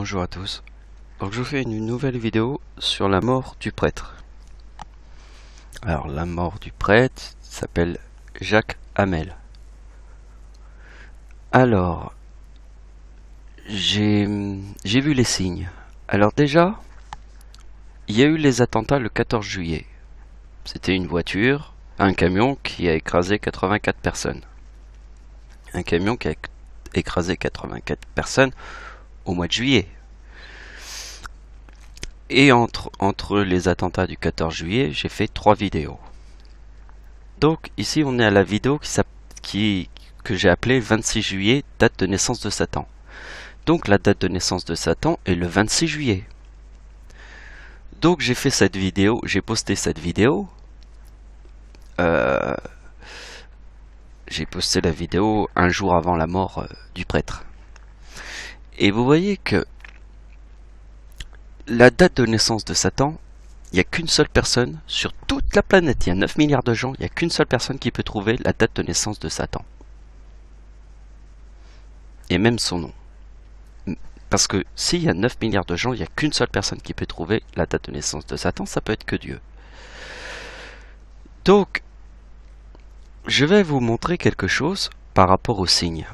Bonjour à tous. Donc je vous fais une nouvelle vidéo sur la mort du prêtre. Alors la mort du prêtre s'appelle Jacques Hamel. Alors j'ai vu les signes. Alors déjà, il y a eu les attentats le 14 juillet. C'était une voiture, un camion qui a écrasé 84 personnes. Un camion qui a écrasé 84 personnes au mois de juillet. Et entre les attentats du 14 juillet, j'ai fait 3 vidéos. Donc ici on est à la vidéo que j'ai appelée 26 juillet, date de naissance de Satan. Donc la date de naissance de Satan est le 26 juillet. Donc j'ai fait cette vidéo, j'ai posté cette vidéo. J'ai posté la vidéo un jour avant la mort du prêtre. Et vous voyez que la date de naissance de Satan, il n'y a qu'une seule personne sur toute la planète, il y a 9 milliards de gens, il n'y a qu'une seule personne qui peut trouver la date de naissance de Satan. Et même son nom. Parce que s'il y a 9 milliards de gens, il n'y a qu'une seule personne qui peut trouver la date de naissance de Satan, ça peut être que Dieu. Donc, je vais vous montrer quelque chose par rapport aux signes.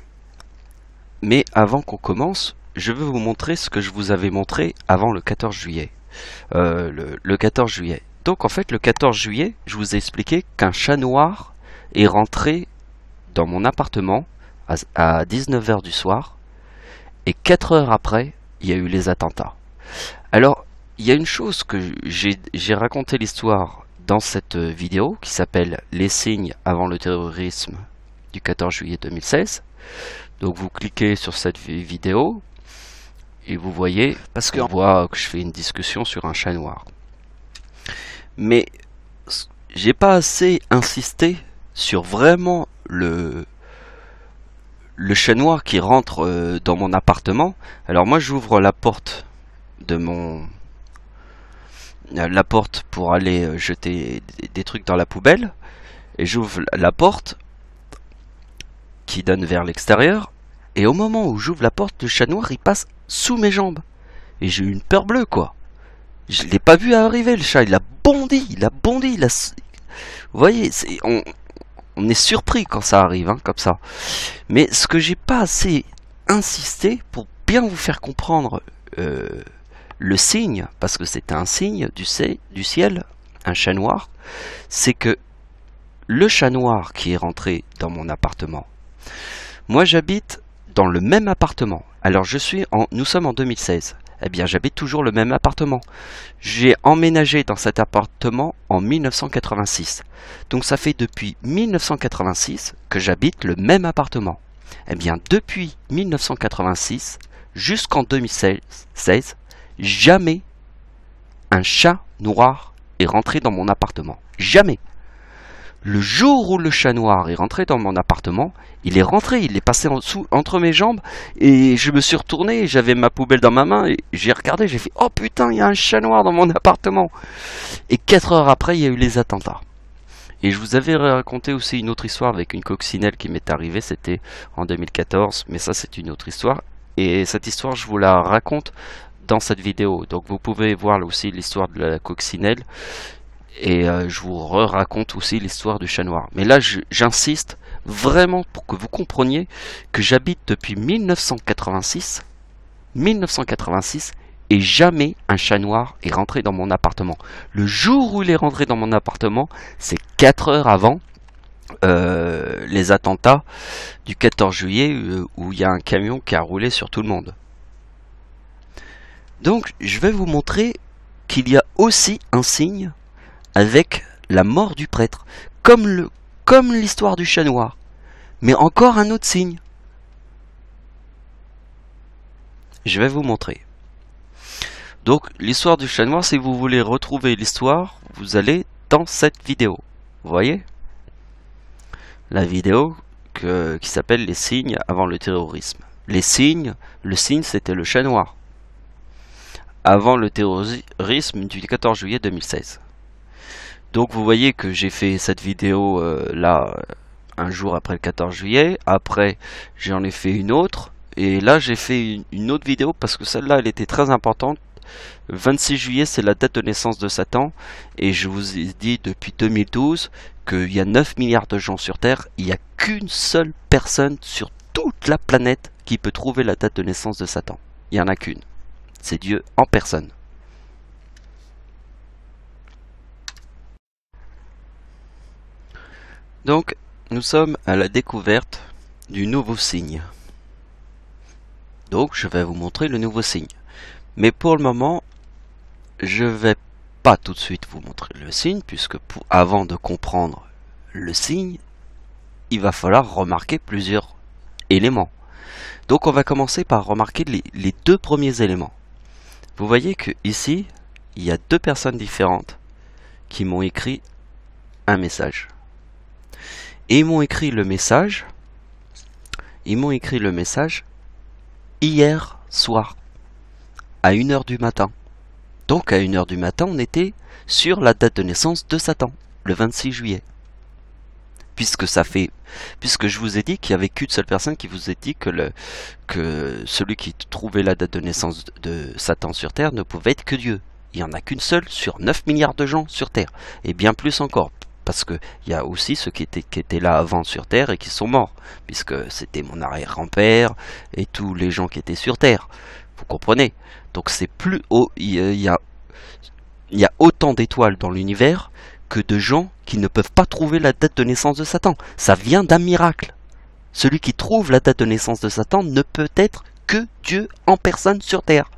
Mais avant qu'on commence, je veux vous montrer ce que je vous avais montré avant le 14 juillet. Le 14 juillet. Donc en fait, le 14 juillet, je vous ai expliqué qu'un chat noir est rentré dans mon appartement à 19 h du soir. Et 4 heures après, il y a eu les attentats. Alors, il y a une chose que j'ai raconté l'histoire dans cette vidéo qui s'appelle « Les signes avant le terrorisme du 14 juillet 2016 ». Donc vous cliquez sur cette vidéo et vous voyez, parce qu'on voit que je fais une discussion sur un chat noir. Mais j'ai pas assez insisté sur vraiment le chat noir qui rentre dans mon appartement. Alors moi j'ouvre la porte de la porte pour aller jeter des trucs dans la poubelle, et j'ouvre la porte qui donne vers l'extérieur, et au moment où j'ouvre la porte, le chat noir il passe sous mes jambes, et j'ai eu une peur bleue quoi. Je l'ai pas vu arriver, le chat, il a bondi, vous voyez, on est surpris quand ça arrive, hein, comme ça. Mais ce que j'ai pas assez insisté pour bien vous faire comprendre le signe, parce que c'est un signe du ciel, un chat noir, c'est que le chat noir qui est rentré dans mon appartement, moi j'habite dans le même appartement. Alors nous sommes en 2016. Eh bien j'habite toujours le même appartement. J'ai emménagé dans cet appartement en 1986. Donc ça fait depuis 1986 que j'habite le même appartement. Eh bien depuis 1986 jusqu'en 2016, jamais un chat noir est rentré dans mon appartement. Jamais. Le jour où le chat noir est rentré dans mon appartement, il est passé entre mes jambes, et je me suis retourné, j'avais ma poubelle dans ma main, et j'ai regardé, j'ai fait « Oh putain, il y a un chat noir dans mon appartement !» Et 4 heures après, il y a eu les attentats. Et je vous avais raconté aussi une autre histoire avec une coccinelle qui m'est arrivée, c'était en 2014, mais ça c'est une autre histoire. Et cette histoire, je vous la raconte dans cette vidéo, donc vous pouvez voir aussi l'histoire de la coccinelle. Et je vous raconte aussi l'histoire du chat noir. Mais là, j'insiste vraiment pour que vous compreniez que j'habite depuis 1986, et jamais un chat noir est rentré dans mon appartement. Le jour où il est rentré dans mon appartement, c'est 4 heures avant les attentats du 14 juillet, où il y a un camion qui a roulé sur tout le monde. Donc, je vais vous montrer qu'il y a aussi un signe avec la mort du prêtre, comme l'histoire du chat noir, mais encore un autre signe. Je vais vous montrer. Donc l'histoire du chat noir, si vous voulez retrouver l'histoire, vous allez dans cette vidéo. Vous voyez la vidéo qui s'appelle les signes avant le terrorisme. Les signes, le signe c'était le chat noir avant le terrorisme du 14 juillet 2016. Donc vous voyez que j'ai fait cette vidéo là un jour après le 14 juillet. Après j'en ai fait une autre Et là j'ai fait une autre vidéo parce que celle-là elle était très importante. Le 26 juillet c'est la date de naissance de Satan. Et je vous ai dit depuis 2012 qu'il y a 9 milliards de gens sur Terre. Il n'y a qu'une seule personne sur toute la planète qui peut trouver la date de naissance de Satan. Il n'y en a qu'une. C'est Dieu en personne. Donc, nous sommes à la découverte du nouveau signe. Donc, je vais vous montrer le nouveau signe. Mais pour le moment, je vais pas tout de suite vous montrer le signe, puisque avant de comprendre le signe, il va falloir remarquer plusieurs éléments. Donc, on va commencer par remarquer les deux premiers éléments. Vous voyez que ici, il y a deux personnes différentes qui m'ont écrit un message. Et ils m'ont écrit le message. Hier soir à 1 h du matin. Donc à 1 h du matin, on était sur la date de naissance de Satan, le 26 juillet. Puisque je vous ai dit qu'il n'y avait qu'une seule personne qui vous a dit que celui qui trouvait la date de naissance de Satan sur Terre ne pouvait être que Dieu. Il n'y en a qu'une seule sur 9 milliards de gens sur Terre. Et bien plus encore. Parce qu'il y a aussi ceux qui étaient là avant sur Terre et qui sont morts. Puisque c'était mon arrière-grand-père et tous les gens qui étaient sur Terre. Vous comprenez? Donc c'est plus haut. Il y a autant d'étoiles dans l'univers que de gens qui ne peuvent pas trouver la date de naissance de Satan. Ça vient d'un miracle. Celui qui trouve la date de naissance de Satan ne peut être que Dieu en personne sur Terre.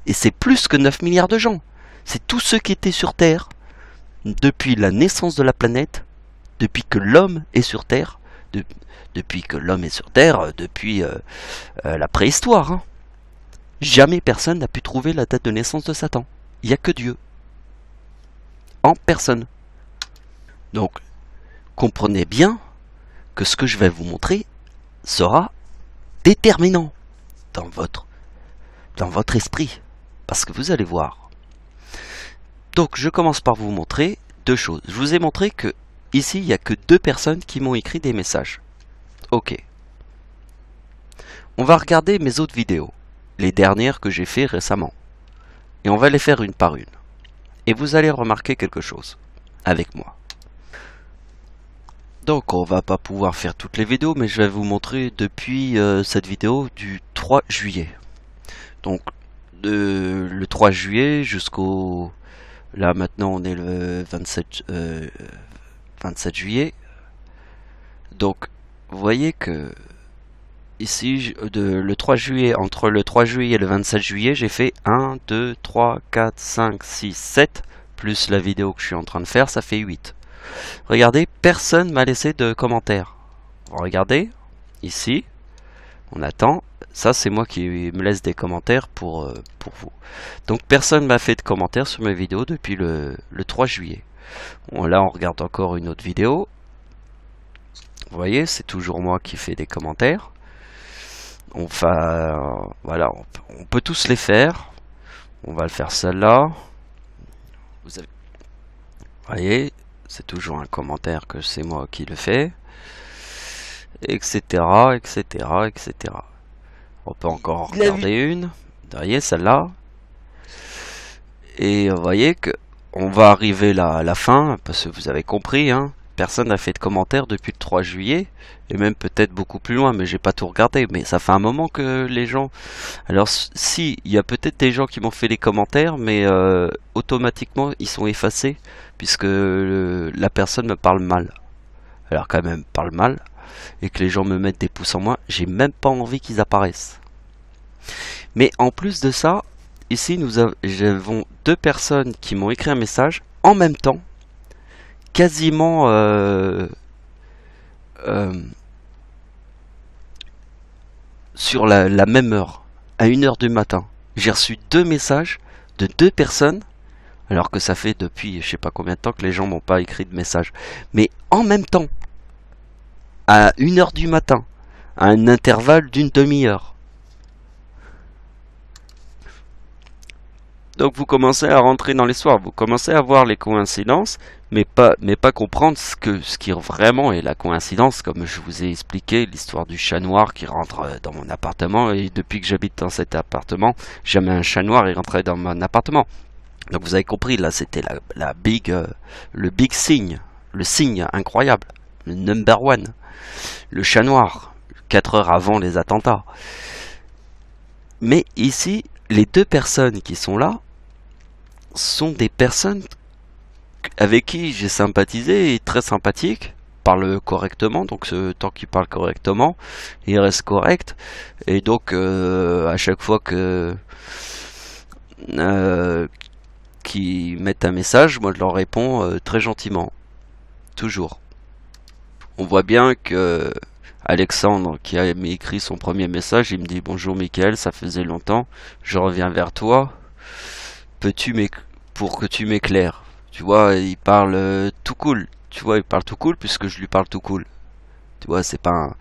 Et c'est plus que 9 milliards de gens. C'est tous ceux qui étaient sur Terre depuis la naissance de la planète, depuis que l'homme est sur Terre, depuis la préhistoire. Hein. Jamais personne n'a pu trouver la date de naissance de Satan. Il n'y a que Dieu. En personne. Donc, comprenez bien que ce que je vais vous montrer sera déterminant dans votre esprit. Parce que vous allez voir. Donc, je commence par vous montrer deux choses. Je vous ai montré que ici, il n'y a que deux personnes qui m'ont écrit des messages. Ok. On va regarder mes autres vidéos. Les dernières que j'ai fait récemment. Et on va les faire une par une. Et vous allez remarquer quelque chose avec moi. Donc on va pas pouvoir faire toutes les vidéos, mais je vais vous montrer depuis cette vidéo du 3 juillet. Donc le 3 juillet jusqu'au... Là maintenant on est le 27 juillet. Donc vous voyez que ici le 3 juillet, entre le 3 juillet et le 27 juillet, j'ai fait 1, 2, 3, 4, 5, 6, 7, plus la vidéo que je suis en train de faire, ça fait 8. Regardez, personne m'a laissé de commentaires. Regardez, ici, on attend. Ça, c'est moi qui me laisse des commentaires pour vous. Donc, personne m'a fait de commentaires sur mes vidéos depuis le 3 juillet. Bon, là, on regarde encore une autre vidéo. Vous voyez, c'est toujours moi qui fais des commentaires. Voilà, on peut tous les faire. On va le faire celle-là. Vous voyez, c'est toujours un commentaire que c'est moi qui le fais, etc., etc., etc. On peut encore en regarder une. Vous voyez, celle-là. Et vous voyez que on va arriver là à la fin, parce que vous avez compris, hein. Personne n'a fait de commentaires depuis le 3 juillet, et même peut-être beaucoup plus loin, mais j'ai pas tout regardé. Mais ça fait un moment que les gens... Alors si, il y a peut-être des gens qui m'ont fait les commentaires, mais automatiquement ils sont effacés, puisque la personne me parle mal. Alors quand même parle mal, et que les gens me mettent des pouces en moins, j'ai même pas envie qu'ils apparaissent. Mais en plus de ça, ici nous avons deux personnes qui m'ont écrit un message en même temps, quasiment sur la même heure, à 1 h du matin. J'ai reçu deux messages de deux personnes, alors que ça fait depuis je sais pas combien de temps que les gens m'ont pas écrit de message. Mais en même temps, à 1 h du matin, à un intervalle d'une demi-heure. Donc vous commencez à rentrer dans l'histoire, vous commencez à voir les coïncidences, mais pas comprendre ce qui vraiment est la coïncidence, comme je vous ai expliqué, l'histoire du chat noir qui rentre dans mon appartement, et depuis que j'habite dans cet appartement, jamais un chat noir est rentré dans mon appartement. Donc vous avez compris, là c'était le big signe, le signe incroyable, le number one, le chat noir, 4 heures avant les attentats. Mais ici, les deux personnes qui sont là sont des personnes avec qui j'ai sympathisé et très sympathiques, parlent correctement, donc tant qu'ils parlent correctement, ils restent corrects, et donc à chaque fois que qui mettent un message, moi je leur réponds très gentiment, toujours. On voit bien que Alexandre, qui a écrit son premier message, il me dit: bonjour Mickaël, ça faisait longtemps, je reviens vers toi, pour que tu m'éclaires. Tu vois, il parle tout cool. Tu vois, il parle tout cool puisque je lui parle tout cool. Tu vois, c'est pas un...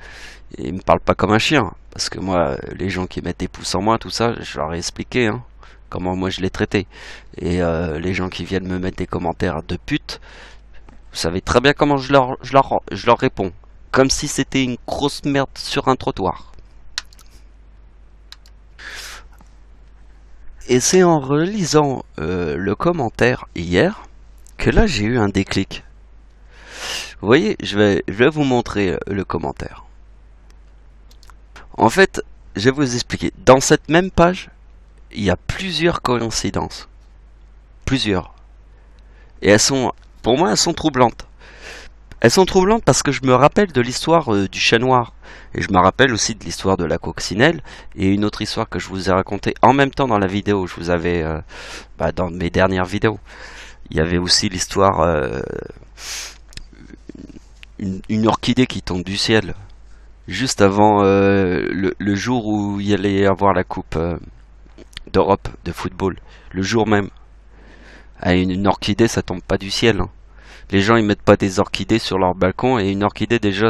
Il me parle pas comme un chien. Parce que moi, les gens qui mettent des pouces en moi, tout ça, je leur ai expliqué, hein, comment moi je l'ai traité. Et les gens qui viennent me mettre des commentaires de pute, vous savez très bien comment je leur réponds. Comme si c'était une grosse merde sur un trottoir. Et c'est en relisant le commentaire hier que là j'ai eu un déclic. Vous voyez, je vais vous montrer le commentaire. En fait, je vais vous expliquer. Dans cette même page, il y a plusieurs coïncidences. Plusieurs. Et elles sont, pour moi, elles sont troublantes. Elles sont troublantes parce que je me rappelle de l'histoire du chat noir. Et je me rappelle aussi de l'histoire de la coccinelle. Et une autre histoire que je vous ai racontée en même temps dans la vidéo. Je vous avais, dans mes dernières vidéos. Il y avait aussi l'histoire... une orchidée qui tombe du ciel. Juste avant le jour où il y allait avoir la coupe d'Europe de football. Le jour même. Ah, une orchidée, ça tombe pas du ciel. Hein. Les gens ils mettent pas des orchidées sur leur balcon, et une orchidée déjà,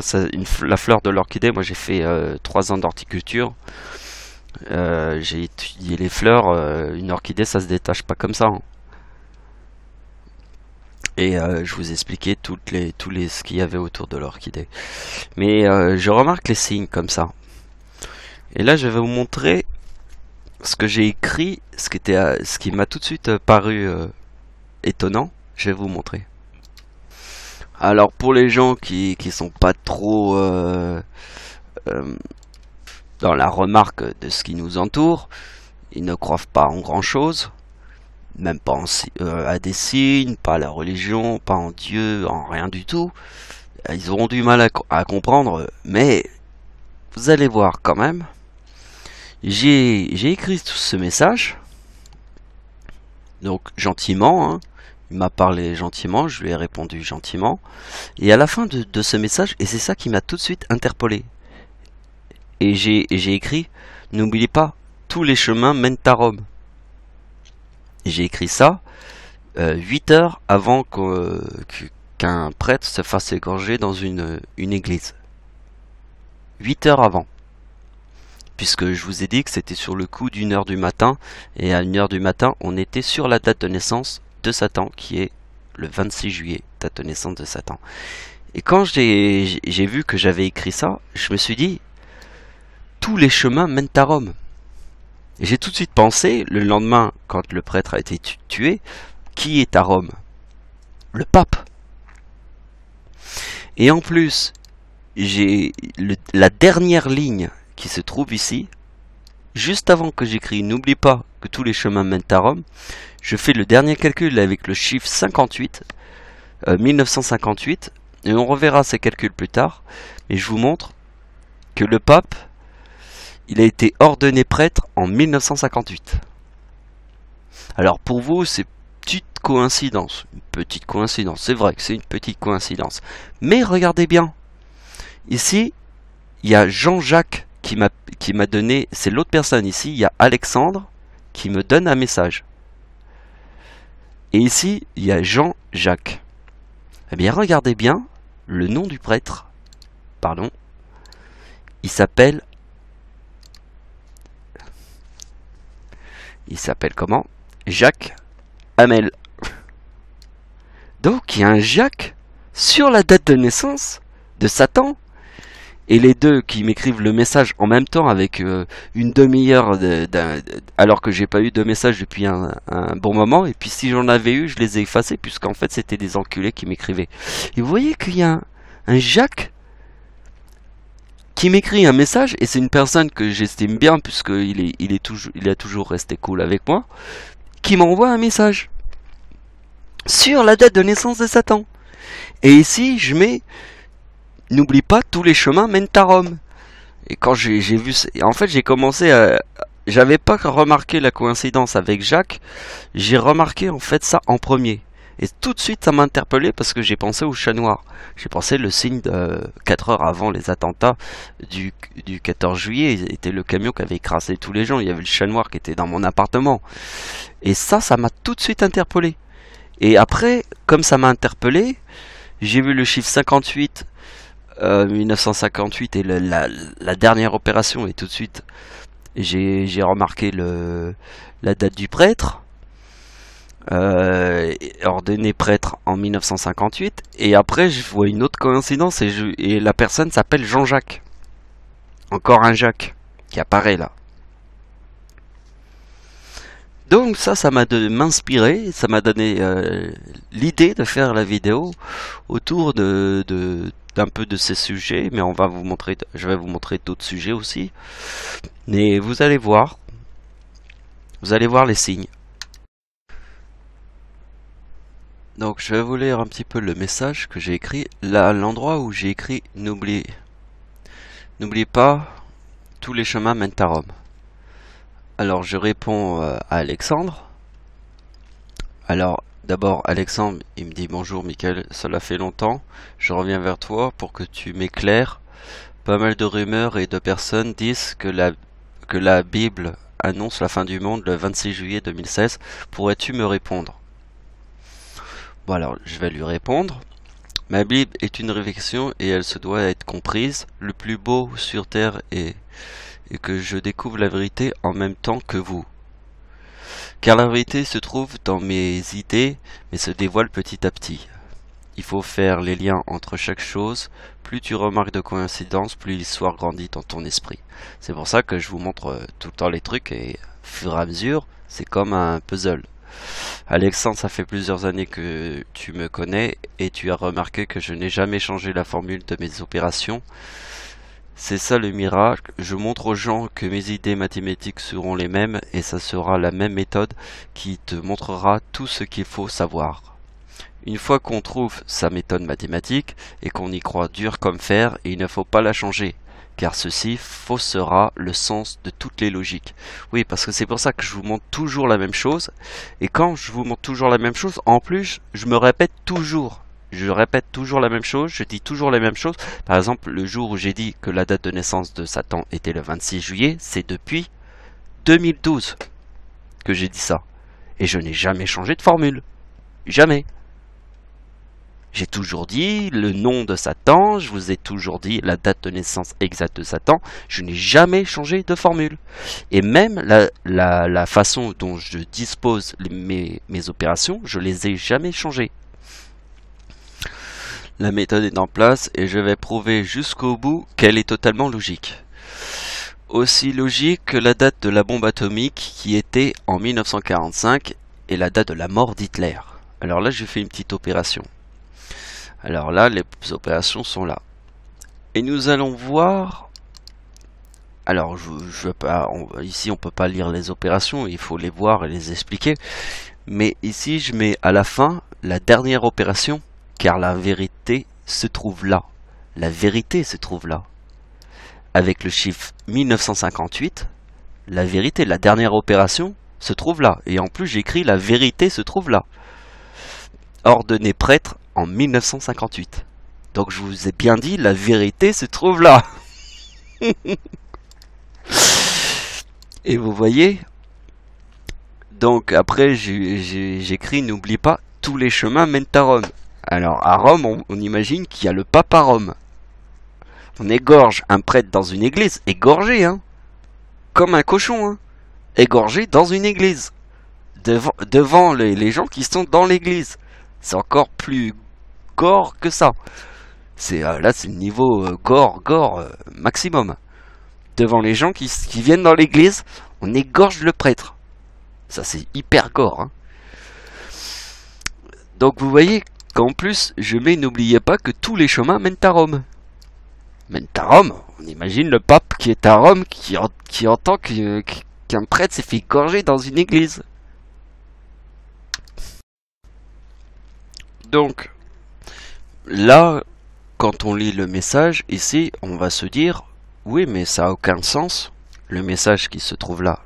la fleur de l'orchidée, moi j'ai fait 3 ans d'horticulture, j'ai étudié les fleurs, une orchidée ça se détache pas comme ça. Hein. Et je vous expliquais ce qu'il y avait autour de l'orchidée. Mais je remarque les signes comme ça. Et là je vais vous montrer ce que j'ai écrit, ce qui m'a tout de suite paru étonnant. Je vais vous montrer. Alors pour les gens qui sont pas trop dans la remarque de ce qui nous entoure, ils ne croient pas en grand chose, même pas à des signes, pas à la religion, pas en Dieu, en rien du tout. Ils auront du mal à comprendre, mais vous allez voir quand même. J'ai écrit ce message, donc gentiment, hein. Il m'a parlé gentiment, je lui ai répondu gentiment. Et à la fin de ce message, et c'est ça qui m'a tout de suite interpellé. Et j'ai écrit: n'oubliez pas, tous les chemins mènent à Rome. Et j'ai écrit ça 8 heures avant qu'un prêtre se fasse égorger dans une église. 8 heures avant. Puisque je vous ai dit que c'était sur le coup d'1 heure du matin. Et à 1 heure du matin, on était sur la date de naissance de Satan, qui est le 26 juillet, date de naissance de Satan. Et quand j'ai vu que j'avais écrit ça, je me suis dit: tous les chemins mènent à Rome. Et j'ai tout de suite pensé, le lendemain, quand le prêtre a été tué, qui est à Rome? Le pape. Et en plus, j'ai la dernière ligne qui se trouve ici, juste avant que j'écris n'oublie pas que tous les chemins mènent à Rome, je fais le dernier calcul avec le chiffre 58, 1958, et on reverra ces calculs plus tard. Et je vous montre que le pape, il a été ordonné prêtre en 1958. Alors pour vous, c'est une petite coïncidence, c'est vrai que c'est une petite coïncidence. Mais regardez bien, ici, il y a Jean-Jacques qui m'a donné, c'est l'autre personne ici, il y a Alexandre qui me donne un message. Et ici, il y a Jean-Jacques. Eh bien, regardez bien, le nom du prêtre, pardon, il s'appelle comment? Jacques Hamel. Donc il y a un Jacques sur la date de naissance de Satan. Et les deux qui m'écrivent le message en même temps avec une demi-heure alors que j'ai pas eu de message depuis un bon moment. Et puis si j'en avais eu, je les ai effacés puisqu'en fait c'était des enculés qui m'écrivaient. Et vous voyez qu'il y a un Jacques qui m'écrit un message, et c'est une personne que j'estime bien puisqu'il il a toujours resté cool avec moi, qui m'envoie un message sur la date de naissance de Satan. Et ici je mets: n'oublie pas, tous les chemins mènent à Rome. Et quand j'ai vu, en fait, j'ai commencé à, j'avais pas remarqué la coïncidence avec Jacques. J'ai remarqué en fait ça en premier. Et tout de suite, ça m'a interpellé parce que j'ai pensé au chat noir. J'ai pensé le signe de 4 heures avant les attentats du 14 juillet. C'était le camion qui avait écrasé tous les gens. Il y avait le chat noir qui était dans mon appartement. Et ça m'a tout de suite interpellé. Et après, comme ça m'a interpellé, j'ai vu le chiffre 58. 1958 et la dernière opération, et tout de suite j'ai remarqué la date du prêtre, ordonné prêtre en 1958, et après je vois une autre coïncidence et la personne s'appelle Jean-Jacques, encore un Jacques qui apparaît là. Donc ça m'a m'inspirer, ça m'a donné l'idée de faire la vidéo autour d'un peu de ces sujets, mais je vais vous montrer d'autres sujets aussi. Mais vous allez voir les signes. Donc je vais vous lire un petit peu le message que j'ai écrit, là, l'endroit où j'ai écrit n'oublie pas, tous les chemins mènent à Rome. Alors je réponds à Alexandre. Alors d'abord Alexandre, il me dit: bonjour Mickaël, cela fait longtemps, je reviens vers toi pour que tu m'éclaires. Pas mal de rumeurs et de personnes disent que la Bible annonce la fin du monde le 26 juillet 2016. Pourrais-tu me répondre? Bon, alors je vais lui répondre. Ma Bible est une révélation et elle se doit être comprise. Le plus beau sur terre est que je découvre la vérité en même temps que vous. Car la vérité se trouve dans mes idées, mais se dévoile petit à petit. Il faut faire les liens entre chaque chose. Plus tu remarques de coïncidences, plus l'histoire grandit dans ton esprit. C'est pour ça que je vous montre tout le temps les trucs, et au fur et à mesure, c'est comme un puzzle. Alexandre, ça fait plusieurs années que tu me connais et tu as remarqué que je n'ai jamais changé la formule de mes opérations. C'est ça le miracle, je montre aux gens que mes idées mathématiques seront les mêmes et ça sera la même méthode qui te montrera tout ce qu'il faut savoir. Une fois qu'on trouve sa méthode mathématique et qu'on y croit dur comme fer, il ne faut pas la changer, car ceci faussera le sens de toutes les logiques. Oui, parce que c'est pour ça que je vous montre toujours la même chose, et quand je vous montre toujours la même chose, en plus, je me répète toujours. Je répète toujours la même chose, je dis toujours la même chose. Par exemple, le jour où j'ai dit que la date de naissance de Satan était le 26 juillet, c'est depuis 2012 que j'ai dit ça. Et je n'ai jamais changé de formule. Jamais. J'ai toujours dit le nom de Satan, je vous ai toujours dit la date de naissance exacte de Satan. Je n'ai jamais changé de formule. Et même la façon dont je dispose mes opérations, je les ai jamais changées. La méthode est en place et je vais prouver jusqu'au bout qu'elle est totalement logique. Aussi logique que la date de la bombe atomique qui était en 1945 et la date de la mort d'Hitler. Alors là, j'ai fait une petite opération. Alors là, les opérations sont là. Et nous allons voir... Alors, ici, on peut pas lire les opérations, il faut les voir et les expliquer. Mais ici, je mets à la fin la dernière opération. Car la vérité se trouve là. La vérité se trouve là. Avec le chiffre 1958, la vérité, la dernière opération, se trouve là. Et en plus, j'écris la vérité se trouve là. Ordonné prêtre en 1958. Donc je vous ai bien dit, la vérité se trouve là. Et vous voyez, donc après, j'écris, n'oublie pas, tous les chemins mènent à Rome. Alors, à Rome, on imagine qu'il y a le pape à Rome. On égorge un prêtre dans une église, égorgé, hein. Comme un cochon, hein. Égorgé dans une église. devant les gens qui sont dans l'église. C'est encore plus gore que ça. C'est là, c'est le niveau gore maximum. Devant les gens qui viennent dans l'église, on égorge le prêtre. Ça, c'est hyper gore. Hein. Donc vous voyez qu'en plus, je mets, n'oubliez pas que tous les chemins mènent à Rome. Mènent à Rome. On imagine le pape qui est à Rome, qui entend qu'un prêtre s'est fait égorger dans une église. Donc, là, quand on lit le message, ici, on va se dire, oui, mais ça n'a aucun sens. Le message qui se trouve là,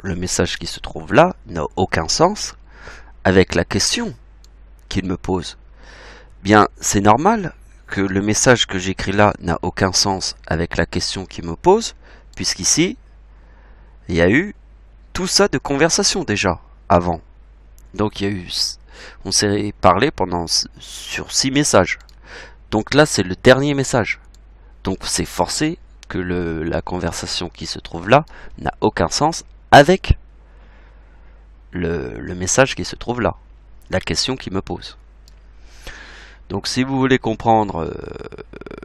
n'a aucun sens avec la question qu'il me pose. Bien, c'est normal que le message que j'écris là n'a aucun sens avec la question qu'il me pose, puisqu'ici, il y a eu tout ça de conversation déjà, avant. Donc il y a eu, on s'est parlé sur 6 messages. Donc là, c'est le dernier message. Donc c'est forcé que la conversation qui se trouve là n'a aucun sens avec le message qui se trouve là, la question qu'il me pose. Donc si vous voulez comprendre,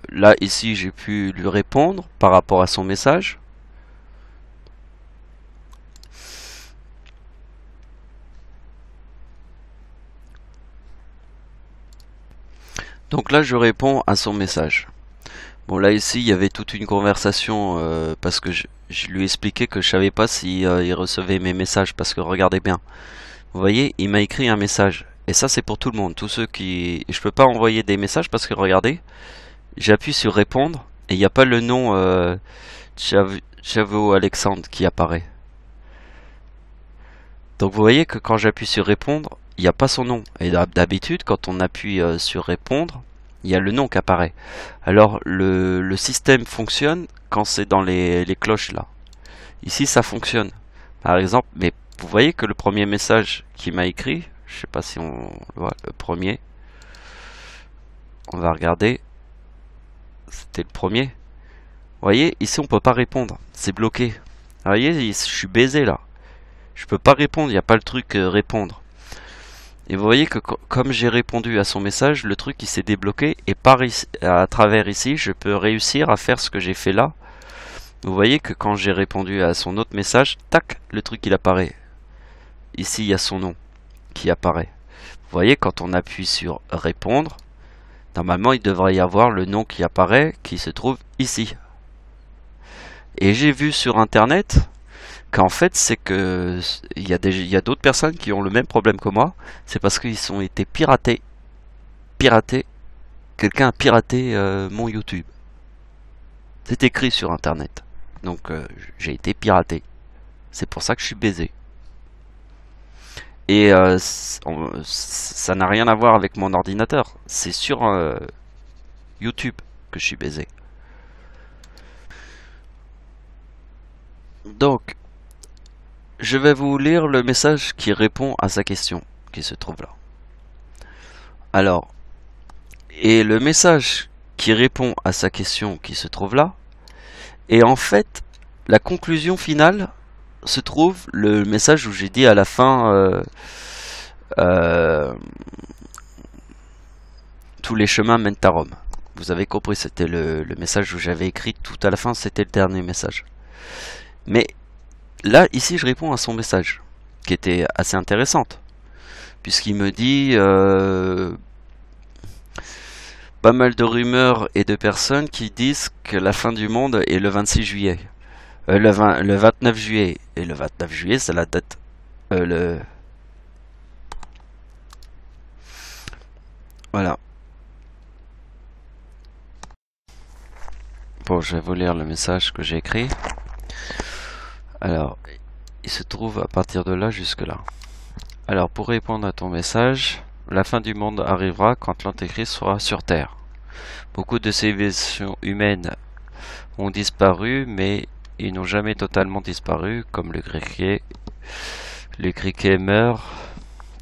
là ici j'ai pu lui répondre par rapport à son message. Donc là je réponds à son message. Bon là ici il y avait toute une conversation parce que je lui ai expliqué que je savais pas si il recevait mes messages, parce que regardez bien. Vous voyez, il m'a écrit un message. Et ça c'est pour tout le monde, tous ceux qui... Je peux pas envoyer des messages parce que regardez, j'appuie sur répondre et il n'y a pas le nom Chavo Alexandre qui apparaît. Donc vous voyez que quand j'appuie sur répondre, il n'y a pas son nom. Et d'habitude, quand on appuie sur répondre, il y a le nom qui apparaît. Alors le système fonctionne quand c'est dans les cloches là. Ici ça fonctionne. Par exemple, mais vous voyez que le premier message qu'il m'a écrit, je sais pas si on le voit, le premier. On va regarder. C'était le premier. Vous voyez, ici on peut pas répondre. C'est bloqué. Vous voyez, je suis baisé là. Je peux pas répondre, il n'y a pas le truc répondre. Et vous voyez que comme j'ai répondu à son message, le truc il s'est débloqué. Et à travers ici, je peux réussir à faire ce que j'ai fait là. Vous voyez que quand j'ai répondu à son autre message, tac, le truc il apparaît. Ici il y a son nom qui apparaît. Vous voyez, quand on appuie sur répondre, normalement il devrait y avoir le nom qui apparaît, qui se trouve ici. Et j'ai vu sur internet qu'en fait c'est que il y a d'autres personnes qui ont le même problème que moi. C'est parce qu'ils ont été piratés. Quelqu'un a piraté mon YouTube. C'est écrit sur internet. Donc j'ai été piraté. C'est pour ça que je suis baisé. Et ça n'a rien à voir avec mon ordinateur. C'est sur YouTube que je suis baisé. Donc, je vais vous lire le message qui répond à sa question, qui se trouve là. Alors, et le message qui répond à sa question qui se trouve là, et en fait, la conclusion finale se trouve le message où j'ai dit à la fin tous les chemins mènent à Rome. Vous avez compris, c'était le message où j'avais écrit tout à la fin, c'était le dernier message. Mais là, ici, je réponds à son message, qui était assez intéressante, puisqu'il me dit pas mal de rumeurs et de personnes qui disent que la fin du monde est le 26 juillet. Le 29 juillet. Et le 29 juillet, c'est la date. Voilà. Bon, je vais vous lire le message que j'ai écrit. Alors, il se trouve à partir de là jusque là. Alors, pour répondre à ton message, la fin du monde arrivera quand l'Antéchrist sera sur Terre. Beaucoup de civilisations humaines ont disparu, mais ils n'ont jamais totalement disparu, comme le criquet. Les criquets meurent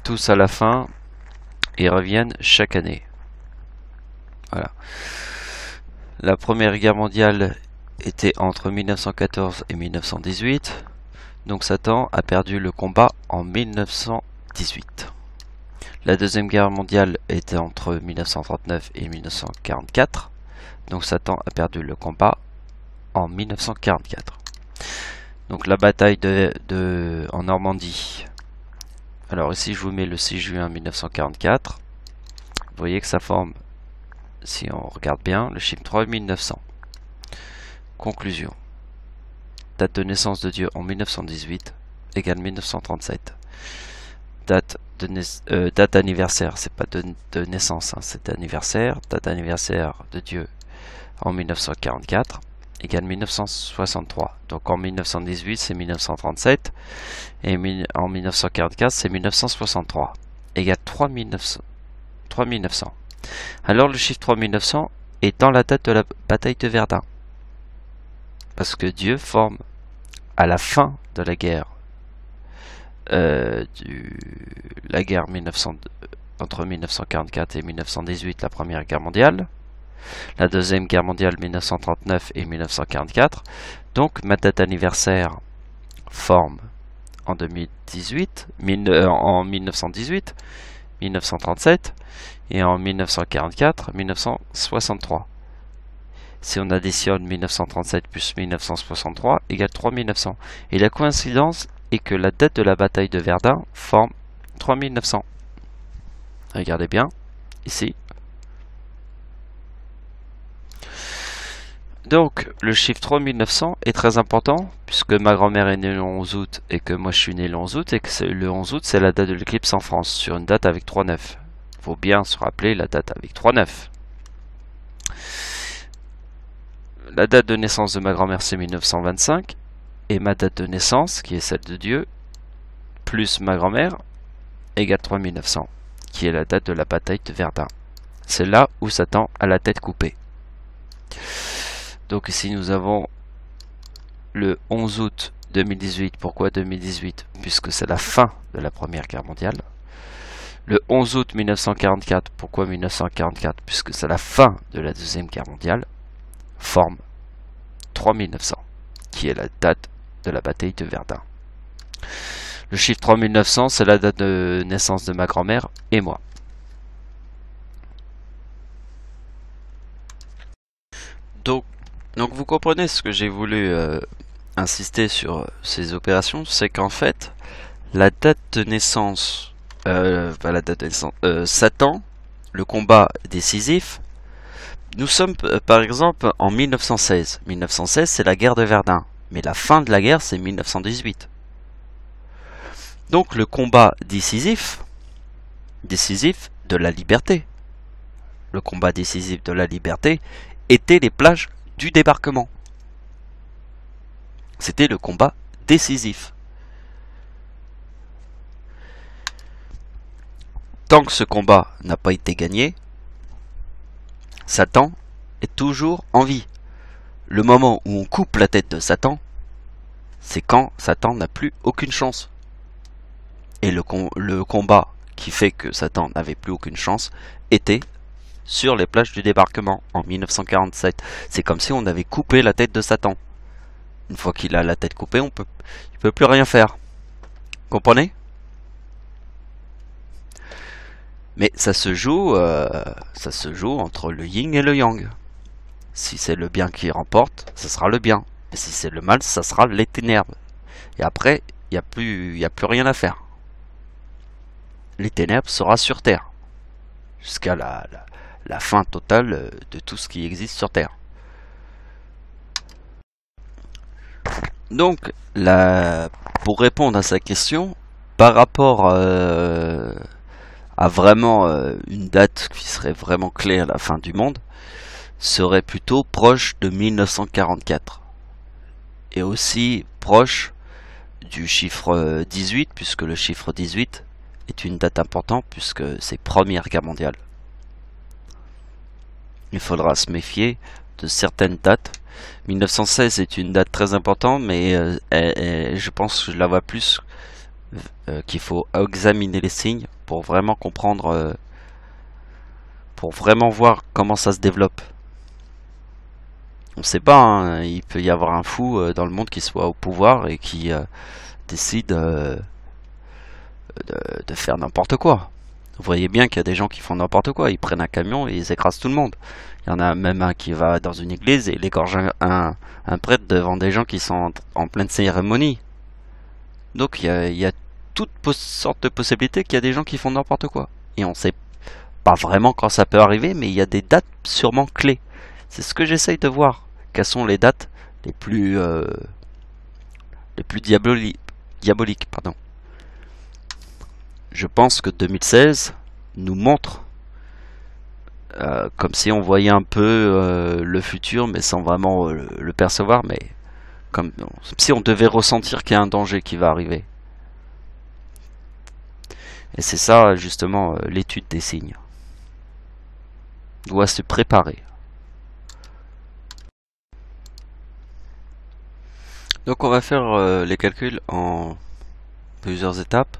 tous à la fin et reviennent chaque année. Voilà. La Première Guerre mondiale était entre 1914 et 1918. Donc Satan a perdu le combat en 1913. 2018. La Deuxième Guerre mondiale était entre 1939 et 1944, donc Satan a perdu le combat en 1944. Donc la bataille en Normandie. Alors ici je vous mets le 6 juin 1944. Vous voyez que ça forme, si on regarde bien, le chiffre 3900. Conclusion. Date de naissance de Dieu en 1918 égale 1937. Date anniversaire, c'est pas de naissance, hein, c'est anniversaire. Date anniversaire de Dieu en 1944 égale 1963. Donc en 1918 c'est 1937 et en 1944 c'est 1963 égale 3900. Alors le chiffre 3900 est dans la date de la bataille de Verdun. Parce que Dieu forme à la fin de la guerre entre 1944 et 1918, la Première Guerre mondiale, la Deuxième Guerre mondiale 1939 et 1944. Donc ma date anniversaire forme en 2018, en 1918, 1937 et en 1944, 1963. Si on additionne 1937 plus 1963 égale 3900. Et la coïncidence est que la date de la bataille de Verdun forme 3900. Regardez bien, ici. Donc, le chiffre 3900 est très important, puisque ma grand-mère est née le 11 août et que moi je suis né le 11 août, et que le 11 août c'est la date de l'éclipse en France, sur une date avec 3-9. Il faut bien se rappeler la date avec 3-9. La date de naissance de ma grand-mère c'est 1925, et ma date de naissance, qui est celle de Dieu, plus ma grand-mère, égale 3900, qui est la date de la bataille de Verdun. C'est là où Satan a la tête coupée. Donc ici nous avons le 11 août 2018. Pourquoi 2018? Puisque c'est la fin de la Première Guerre mondiale. Le 11 août 1944. Pourquoi 1944? Puisque c'est la fin de la Deuxième Guerre mondiale. Forme 3900, qui est la date de la bataille de Verdun. Le chiffre 3900, c'est la date de naissance de ma grand-mère et moi. Donc vous comprenez ce que j'ai voulu insister sur ces opérations, c'est qu'en fait, la date de naissance, Satan, le combat décisif, nous sommes par exemple en 1916. 1916, c'est la guerre de Verdun, mais la fin de la guerre, c'est 1918. Donc le combat décisif de la liberté. Le combat décisif de la liberté était les plages du débarquement. C'était le combat décisif. Tant que ce combat n'a pas été gagné, Satan est toujours en vie. Le moment où on coupe la tête de Satan, c'est quand Satan n'a plus aucune chance. Et le combat qui fait que Satan n'avait plus aucune chance était sur les plages du débarquement en 1947. C'est comme si on avait coupé la tête de Satan. Une fois qu'il a la tête coupée, il peut plus rien faire. Comprenez? Mais ça se joue entre le yin et le yang. Si c'est le bien qui remporte, ça sera le bien. Et si c'est le mal, ça sera les ténèbres. Et après, il n'y a plus rien à faire. Les ténèbres sera sur Terre. Jusqu'à la fin totale de tout ce qui existe sur Terre. Donc, pour répondre à sa question, par rapport à vraiment une date qui serait vraiment clé à la fin du monde, serait plutôt proche de 1944. Et aussi proche du chiffre 18, puisque le chiffre 18 est une date importante, puisque c'est Première Guerre mondiale. Il faudra se méfier de certaines dates. 1916 est une date très importante, mais je pense que je la vois plus qu'il faut examiner les signes pour vraiment comprendre, pour vraiment voir comment ça se développe. On ne sait pas, hein, il peut y avoir un fou dans le monde qui soit au pouvoir et qui décide de faire n'importe quoi. Vous voyez bien qu'il y a des gens qui font n'importe quoi. Ils prennent un camion et ils écrasent tout le monde. Il y en a même un qui va dans une église et il égorge un prêtre devant des gens qui sont en pleine cérémonie. Donc il y a toutes sortes de possibilités qu'il y a des gens qui font n'importe quoi. Et on sait pas vraiment quand ça peut arriver, mais il y a des dates sûrement clés. C'est ce que j'essaye de voir. Quelles sont les dates les plus diaboliques, pardon. Je pense que 2016 nous montre comme si on voyait un peu le futur, mais sans vraiment le percevoir, mais comme si on devait ressentir qu'il y a un danger qui va arriver. Et c'est ça justement l'étude des signes. On doit se préparer. Donc on va faire les calculs en plusieurs étapes.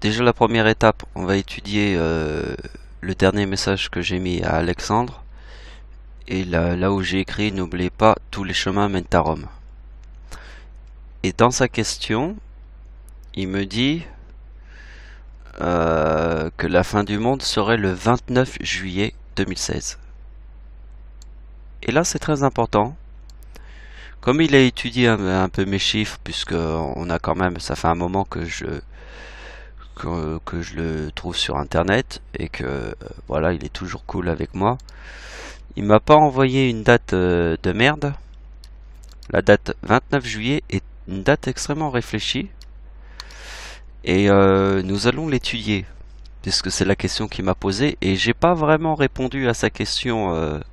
Déjà la première étape, on va étudier le dernier message que j'ai mis à Alexandre. Et là où j'ai écrit, n'oubliez pas, tous les chemins mènent à Rome. Et dans sa question, il me dit que la fin du monde serait le 29 juillet 2016. Et là c'est très important. Comme il a étudié un peu mes chiffres, puisque on a quand même, ça fait un moment que je le trouve sur internet et que voilà, il est toujours cool avec moi. Il m'a pas envoyé une date de merde. La date 29 juillet est une date extrêmement réfléchie et nous allons l'étudier puisque c'est la question qu'il m'a posée et j'ai pas vraiment répondu à sa question.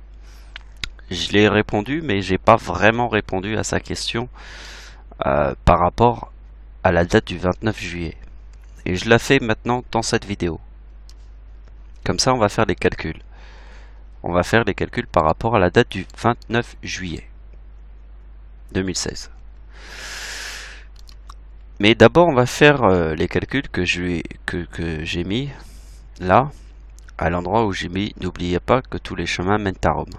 Je l'ai répondu, mais j'ai pas vraiment répondu à sa question par rapport à la date du 29 juillet. Et je la fais maintenant dans cette vidéo. Comme ça, on va faire les calculs. On va faire les calculs par rapport à la date du 29 juillet 2016. Mais d'abord, on va faire les calculs que j'ai mis là, à l'endroit où j'ai mis « N'oubliez pas que tous les chemins mènent à Rome ».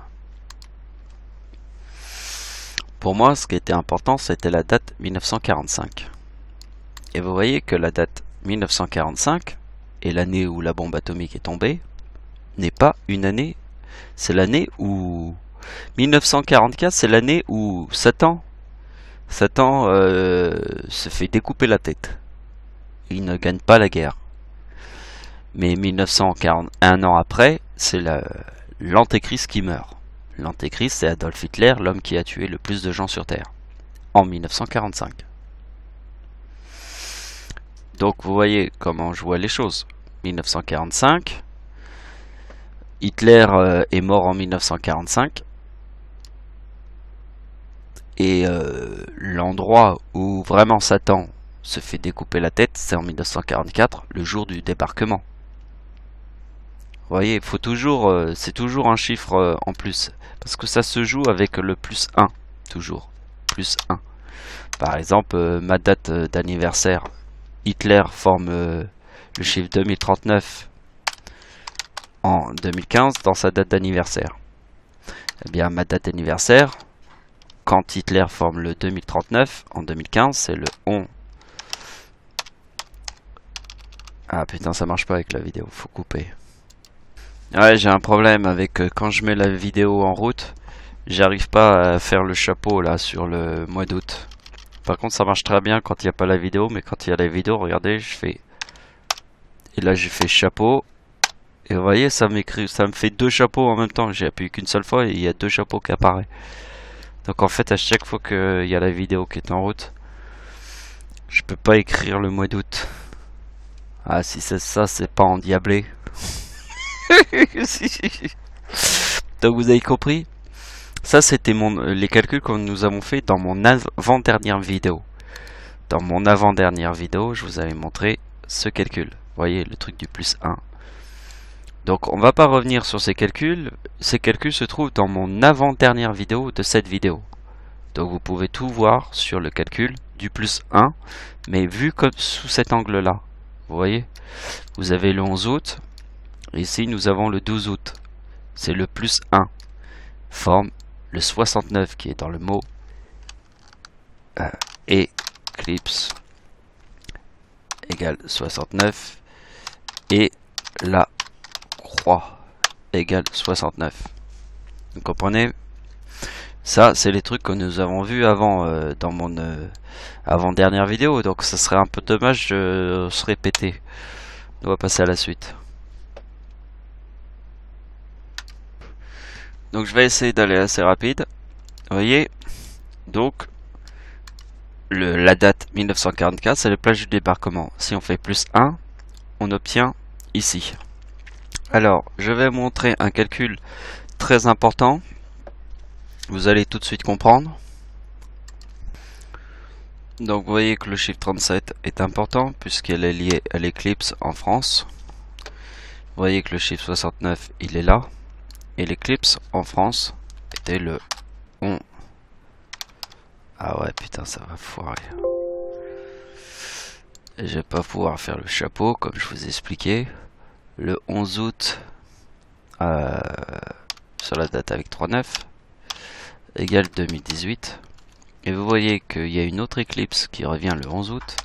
Pour moi, ce qui était important, c'était la date 1945. Et vous voyez que la date 1945, et l'année où la bombe atomique est tombée, n'est pas une année. C'est l'année où 1944, c'est l'année où Satan se fait découper la tête. Il ne gagne pas la guerre. Mais 1940, un an après, c'est l'antéchrist qui meurt. L'antéchrist, c'est Adolf Hitler, l'homme qui a tué le plus de gens sur Terre, en 1945. Donc vous voyez comment je vois les choses. 1945, Hitler est mort en 1945. Et l'endroit où vraiment Satan se fait découper la tête, c'est en 1944, le jour du débarquement. Vous voyez, faut toujours, c'est toujours un chiffre en plus. Parce que ça se joue avec le plus 1, toujours. Plus 1. Par exemple, ma date d'anniversaire, Hitler forme le chiffre 2039 en 2015 dans sa date d'anniversaire. Eh bien, ma date d'anniversaire, quand Hitler forme le 2039 en 2015, c'est le 11. Ah putain, ça marche pas avec la vidéo, faut couper. Ouais, j'ai un problème avec quand je mets la vidéo en route, j'arrive pas à faire le chapeau là sur le mois d'août. Par contre, ça marche très bien quand il n'y a pas la vidéo, mais quand il y a la vidéo, regardez, je fais. Et là, j'ai fait chapeau. Et vous voyez, ça me fait deux chapeaux en même temps. J'ai appuyé qu'une seule fois et il y a deux chapeaux qui apparaissent. Donc en fait, à chaque fois qu'il y a la vidéo qui est en route, je peux pas écrire le mois d'août. Ah, si c'est ça, c'est pas endiablé. Donc vous avez compris? Ça, c'était les calculs que nous avons fait dans mon avant-dernière vidéo. Dans mon avant-dernière vidéo, je vous avais montré ce calcul. Vous voyez, le truc du plus 1. Donc on va pas revenir sur ces calculs. Ces calculs se trouvent dans mon avant-dernière vidéo de cette vidéo. Donc vous pouvez tout voir sur le calcul du plus 1, mais vu comme sous cet angle-là. Vous voyez, vous avez le 11 août. Ici, nous avons le 12 août. C'est le plus 1. Forme le 69 qui est dans le mot éclipse égale égale 69 et la croix égale 69. Vous comprenez? Ça, c'est les trucs que nous avons vus avant dans mon avant-dernière vidéo, donc ça serait un peu dommage de se répéter. On va passer à la suite. Donc je vais essayer d'aller assez rapide. Vous voyez, donc la date 1944, c'est la plage du débarquement. Si on fait plus 1, on obtient ici. Alors, je vais montrer un calcul très important. Vous allez tout de suite comprendre. Donc vous voyez que le chiffre 37 est important puisqu'elle est liée à l'éclipse en France. Vous voyez que le chiffre 69 il est là. Et l'éclipse en France était le 11. Ah ouais putain ça va foirer. Et je vais pas pouvoir faire le chapeau comme je vous ai expliqué. Le 11 août sur la date avec 3,9 égale 2018. Et vous voyez qu'il y a une autre éclipse qui revient le 11 août.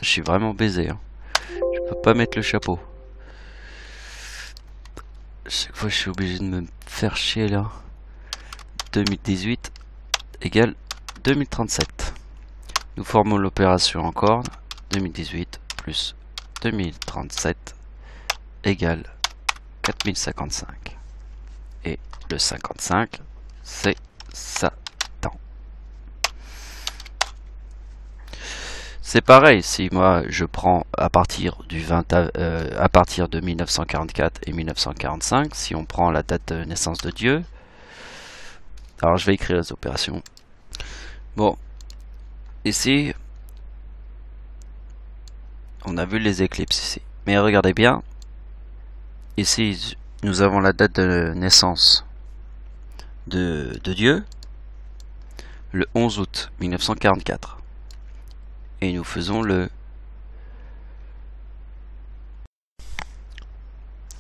Je suis vraiment baisé. Hein. Je peux pas mettre le chapeau. Chaque fois je suis obligé de me faire chier là. 2018 égale 2037. Nous formons l'opération en corne. 2018 plus 2037 égale 4055. Et le 55, c'est Satan. C'est pareil, si moi je prends à partir du à partir de 1944 et 1945, si on prend la date de naissance de Dieu, alors je vais écrire les opérations. Bon, ici, on a vu les éclipses ici. Mais regardez bien, ici nous avons la date de naissance de Dieu, le 11 août 1944. Et nous faisons le...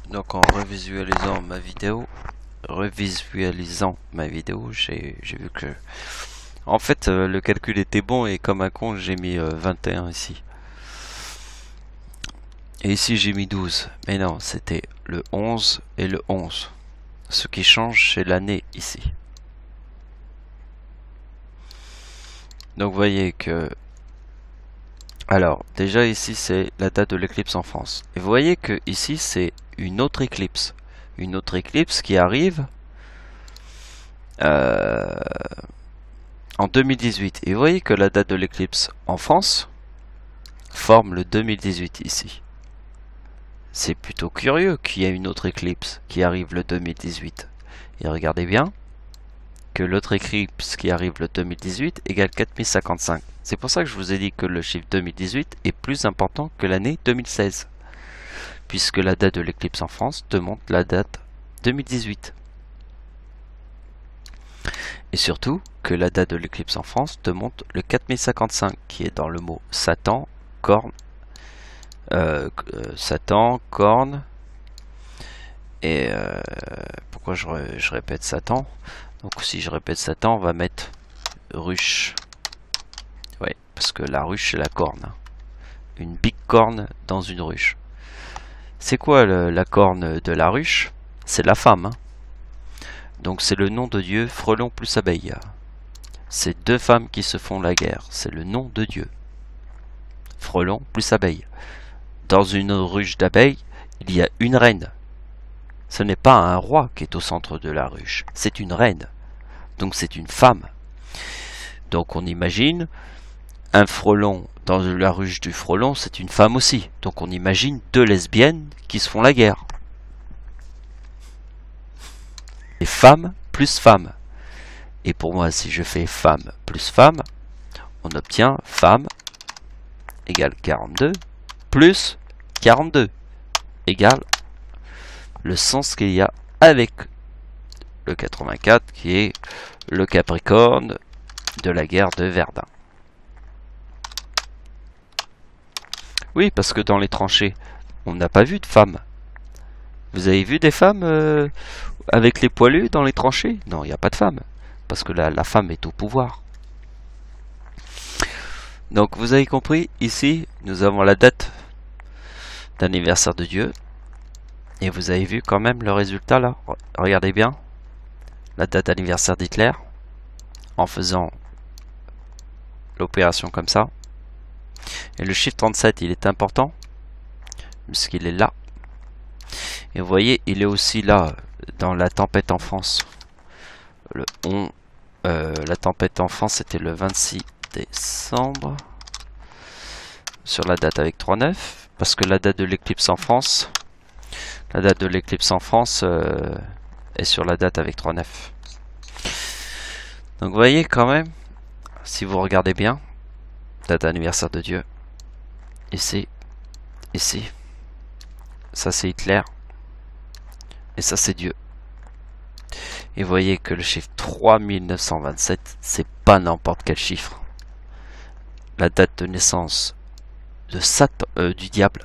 Donc en revisualisant ma vidéo, j'ai vu que... En fait, le calcul était bon et comme un con, j'ai mis 21 ici. Et ici, j'ai mis 12. Mais non, c'était le 11 et le 11. Ce qui change, c'est l'année ici. Donc vous voyez que... Alors, déjà ici, c'est la date de l'éclipse en France. Et vous voyez que ici, c'est une autre éclipse. Une autre éclipse qui arrive en 2018. Et vous voyez que la date de l'éclipse en France forme le 2018 ici. C'est plutôt curieux qu'il y ait une autre éclipse qui arrive le 2018. Et regardez bien que l'autre éclipse qui arrive le 2018 égale 4055. C'est pour ça que je vous ai dit que le chiffre 2018 est plus important que l'année 2016. Puisque la date de l'éclipse en France te montre la date 2018. Et surtout que la date de l'éclipse en France te montre le 4055 qui est dans le mot Satan, corne. Satan, corne. Et pourquoi je répète Satan? Donc si je répète Satan, on va mettre ruche. Oui, parce que la ruche c'est la corne. Hein. Une bicorne dans une ruche. C'est quoi la corne de la ruche? C'est la femme. Hein. Donc c'est le nom de Dieu, frelon plus abeille. C'est deux femmes qui se font la guerre. C'est le nom de Dieu. Frelon plus abeille. Dans une ruche d'abeilles, il y a une reine. Ce n'est pas un roi qui est au centre de la ruche. C'est une reine. Donc c'est une femme. Donc on imagine un frelon dans la ruche du frelon, c'est une femme aussi. Donc on imagine deux lesbiennes qui se font la guerre. Et femme plus femme. Et pour moi, si je fais femme plus femme, on obtient femme égale 42 plus 42 égale le sens qu'il y a avec le 84 qui est le Capricorne de la guerre de Verdun. Oui, parce que dans les tranchées, on n'a pas vu de femmes. Vous avez vu des femmes avec les poilus dans les tranchées? Non, il n'y a pas de femmes. Parce que la femme est au pouvoir. Donc vous avez compris, ici nous avons la date d'anniversaire de Dieu. Et vous avez vu quand même le résultat là. Regardez bien. La date d'anniversaire d'Hitler. En faisant l'opération comme ça. Et le chiffre 37 il est important. Puisqu'il est là. Et vous voyez il est aussi là dans la tempête en France. La tempête en France c'était le 26 décembre. Sur la date avec 3,9. Parce que la date de l'éclipse en France. La date de l'éclipse en France est sur la date avec 3,9. Donc vous voyez quand même, si vous regardez bien, date d'anniversaire de Dieu. Ici, ça c'est Hitler. Et ça c'est Dieu. Et vous voyez que le chiffre 3927, c'est pas n'importe quel chiffre. La date de naissance de Satan, du diable.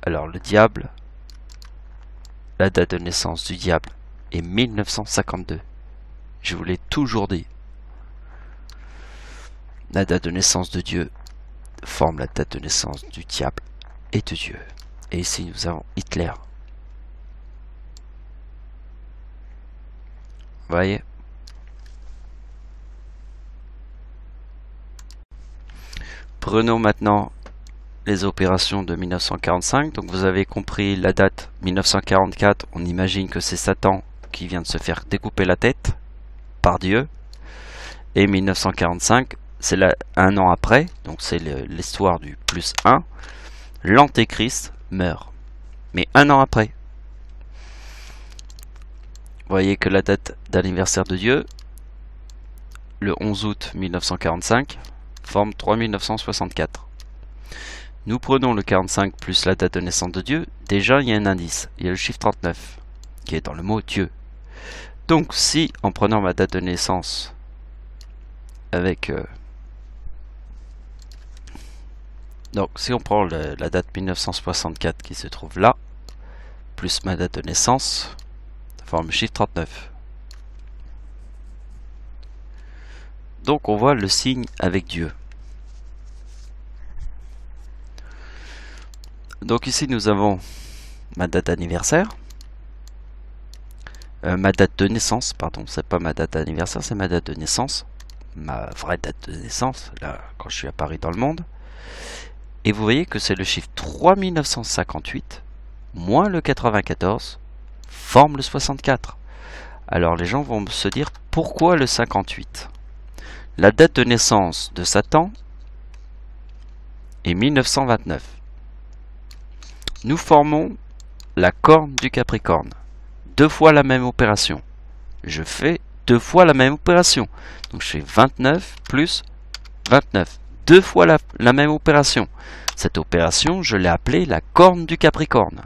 Alors le diable, la date de naissance du diable est 1952. Je vous l'ai toujours dit. La date de naissance de Dieu forme la date de naissance du diable et de Dieu. Et ici nous avons Hitler. Vous voyez? Prenons maintenant les opérations de 1945. Donc vous avez compris la date 1944. On imagine que c'est Satan qui vient de se faire découper la tête par Dieu. Et 1945, c'est un an après. Donc c'est l'histoire du plus 1. L'Antéchrist meurt. Mais un an après. Vous voyez que la date d'anniversaire de Dieu, le 11 août 1945, forme 3964. Nous prenons le 45 plus la date de naissance de Dieu. Déjà, il y a un indice. Il y a le chiffre 39, qui est dans le mot Dieu. Donc, si, en prenant ma date de naissance avec... donc, si on prend la date 1964 qui se trouve là, plus ma date de naissance, ça forme le chiffre 39. Donc, on voit le signe avec Dieu. Donc ici nous avons ma date d'anniversaire, ma date de naissance, pardon, c'est pas ma date d'anniversaire, c'est ma date de naissance, ma vraie date de naissance, là quand je suis apparu dans le monde. Et vous voyez que c'est le chiffre 3958 moins le 94 forme le 64. Alors les gens vont se dire pourquoi le 58? La date de naissance de Satan est 1929. Nous formons la corne du Capricorne. 2 fois la même opération. Je fais 2 fois la même opération. Donc je fais 29 plus 29. 2 fois la même opération. Cette opération, je l'ai appelée la corne du Capricorne.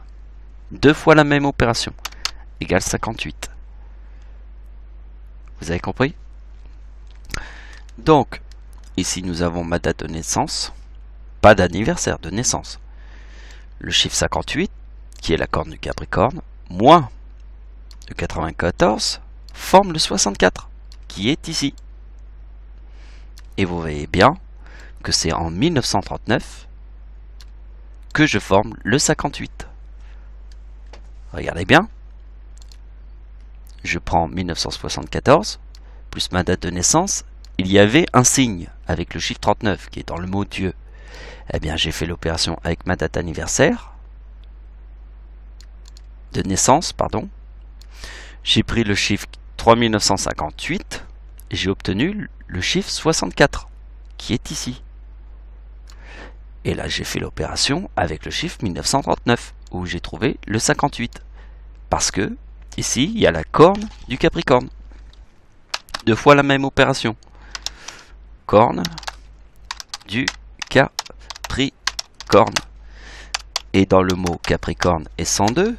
2 fois la même opération. Égale 58. Vous avez compris? Donc, ici nous avons ma date de naissance. Pas d'anniversaire, de naissance. Le chiffre 58, qui est la corne du Capricorne, moins le 94, forme le 64, qui est ici. Et vous voyez bien que c'est en 1939 que je forme le 58. Regardez bien. Je prends 1974, plus ma date de naissance. Il y avait un signe avec le chiffre 39, qui est dans le mot Dieu. Eh bien, j'ai fait l'opération avec ma date anniversaire de naissance, pardon. J'ai pris le chiffre 3958 et j'ai obtenu le chiffre 64 qui est ici. Et là, j'ai fait l'opération avec le chiffre 1939 où j'ai trouvé le 58 parce que ici, il y a la corne du Capricorne. 2 fois la même opération. Corne du Capricorne. Et dans le mot Capricorne est 102,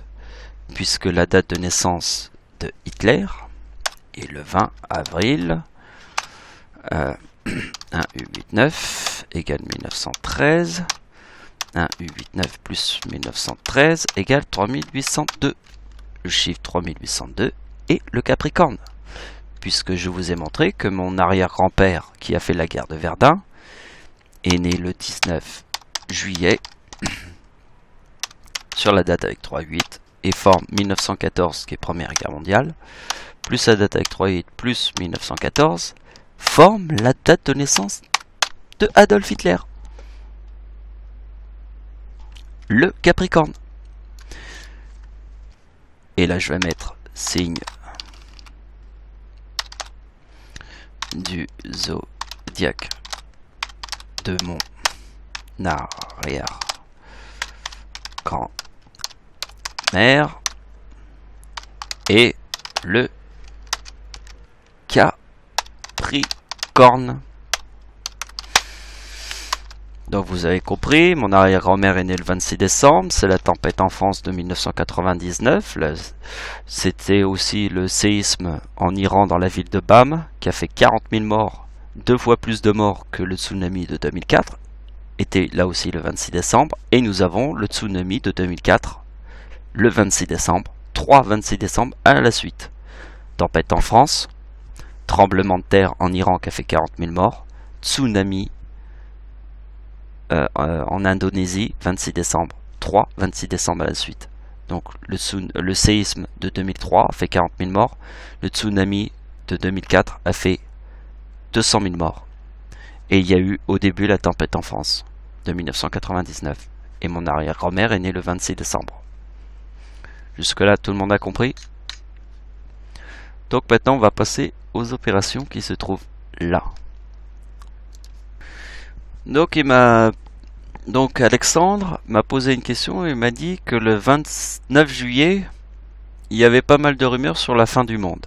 puisque la date de naissance de Hitler est le 20 avril 1U89 égale 1913. 1U89 plus 1913 égale 3802. Le chiffre 3802 est le Capricorne, puisque je vous ai montré que mon arrière-grand-père qui a fait la guerre de Verdun est né le 19 juillet sur la date avec 3,8 et forme 1914 qui est Première Guerre mondiale, plus la date avec 3,8 plus 1914, forme la date de naissance de Adolf Hitler. Le Capricorne. Et là je vais mettre signe du zodiaque de mon arrière-grand-mère et le Capricorne. Donc vous avez compris, mon arrière-grand-mère est née le 26 décembre, c'est la tempête en France de 1999, c'était aussi le séisme en Iran dans la ville de Bam, qui a fait 40 000 morts, 2 fois plus de morts que le tsunami de 2004, était là aussi le 26 décembre, et nous avons le tsunami de 2004, le 26 décembre, 3 26 décembre à la suite. Tempête en France, tremblement de terre en Iran qui a fait 40 000 morts, tsunami en Indonésie, 26 décembre, 3, 26 décembre à la suite. Donc le séisme de 2003 a fait 40 000 morts, le tsunami de 2004 a fait 200 000 morts. Et il y a eu au début la tempête en France de 1999. Et mon arrière-grand-mère est née le 26 décembre. Jusque là, tout le monde a compris? Donc maintenant, on va passer aux opérations qui se trouvent là. Donc Alexandre m'a posé une question et m'a dit que le 29 juillet, il y avait pas mal de rumeurs sur la fin du monde.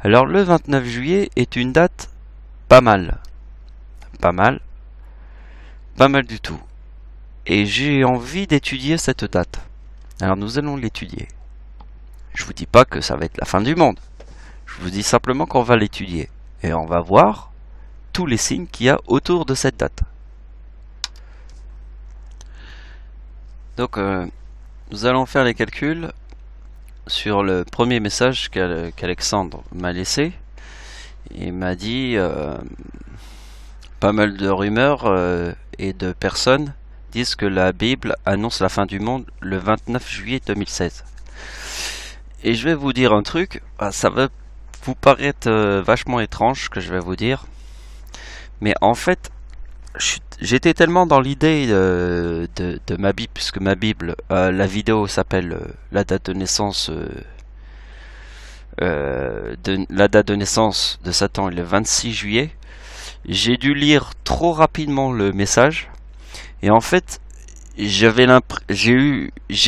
Alors le 29 juillet est une date pas mal. Pas mal du tout. Et j'ai envie d'étudier cette date. Alors nous allons l'étudier. Je vous dis pas que ça va être la fin du monde. Je vous dis simplement qu'on va l'étudier. Et on va voir tous les signes qu'il y a autour de cette date. Donc nous allons faire les calculs sur le premier message qu'Alexandre m'a laissé. Il m'a dit pas mal de rumeurs et de personnes disent que la Bible annonce la fin du monde le 29 juillet 2016. Et je vais vous dire un truc, ça va vous paraître vachement étrange ce que je vais vous dire. Mais en fait, j'étais tellement dans l'idée de ma Bible, puisque ma Bible, la vidéo s'appelle la date de naissance de Satan est le 26 juillet. J'ai dû lire trop rapidement le message et en fait j'ai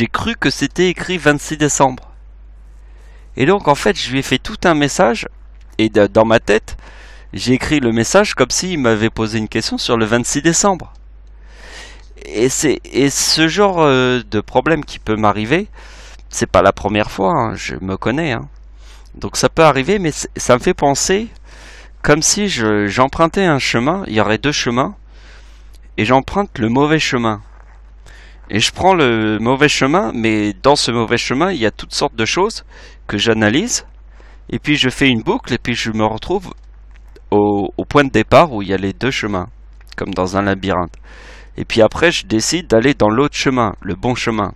cru que c'était écrit 26 décembre. Et donc en fait je lui ai fait tout un message et dans ma tête j'ai écrit le message comme s'il m'avait posé une question sur le 26 décembre. Et ce genre de problème qui peut m'arriver, c'est pas la première fois, hein, je me connais, hein. Donc ça peut arriver, mais ça me fait penser comme si j'empruntais un chemin, il y aurait 2 chemins, et j'emprunte le mauvais chemin. Et je prends le mauvais chemin, mais dans ce mauvais chemin, il y a toutes sortes de choses que j'analyse, et puis je fais une boucle, et puis je me retrouve au point de départ où il y a les 2 chemins, comme dans un labyrinthe. Et puis après, je décide d'aller dans l'autre chemin, le bon chemin,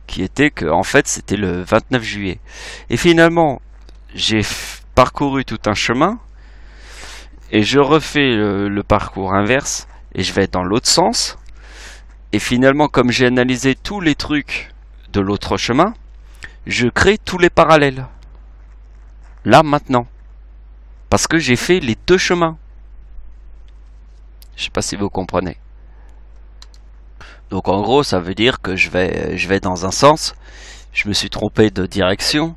qui était que, en fait, c'était le 29 juillet. Et finalement, j'ai parcouru tout un chemin, et je refais le parcours inverse, et je vais dans l'autre sens. Et finalement, comme j'ai analysé tous les trucs de l'autre chemin, je crée tous les parallèles. Là, maintenant. Parce que j'ai fait les 2 chemins. Je sais pas si vous comprenez. Donc en gros, ça veut dire que je vais dans un sens. Je me suis trompé de direction.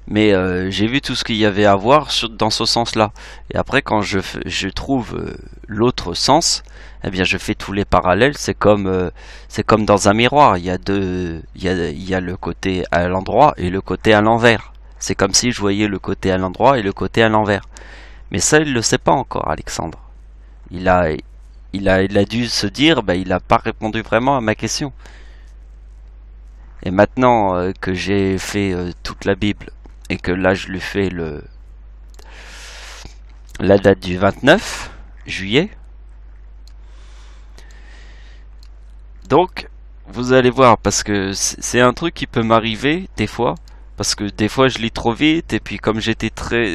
Mais j'ai vu tout ce qu'il y avait à voir dans ce sens-là. Et après, quand je trouve l'autre sens, eh bien, je fais tous les parallèles. C'est comme dans un miroir. Il y a le côté à l'endroit et le côté à l'envers. C'est comme si je voyais le côté à l'endroit et le côté à l'envers. Mais ça, il le sait pas encore, Alexandre. Il a dû se dire, il n'a pas répondu vraiment à ma question. Et maintenant que j'ai fait toute la Bible, et que là je lui fais la date du 29 juillet, Donc, vous allez voir, parce que c'est un truc qui peut m'arriver des fois. Parce que des fois je lis trop vite, et puis comme j'étais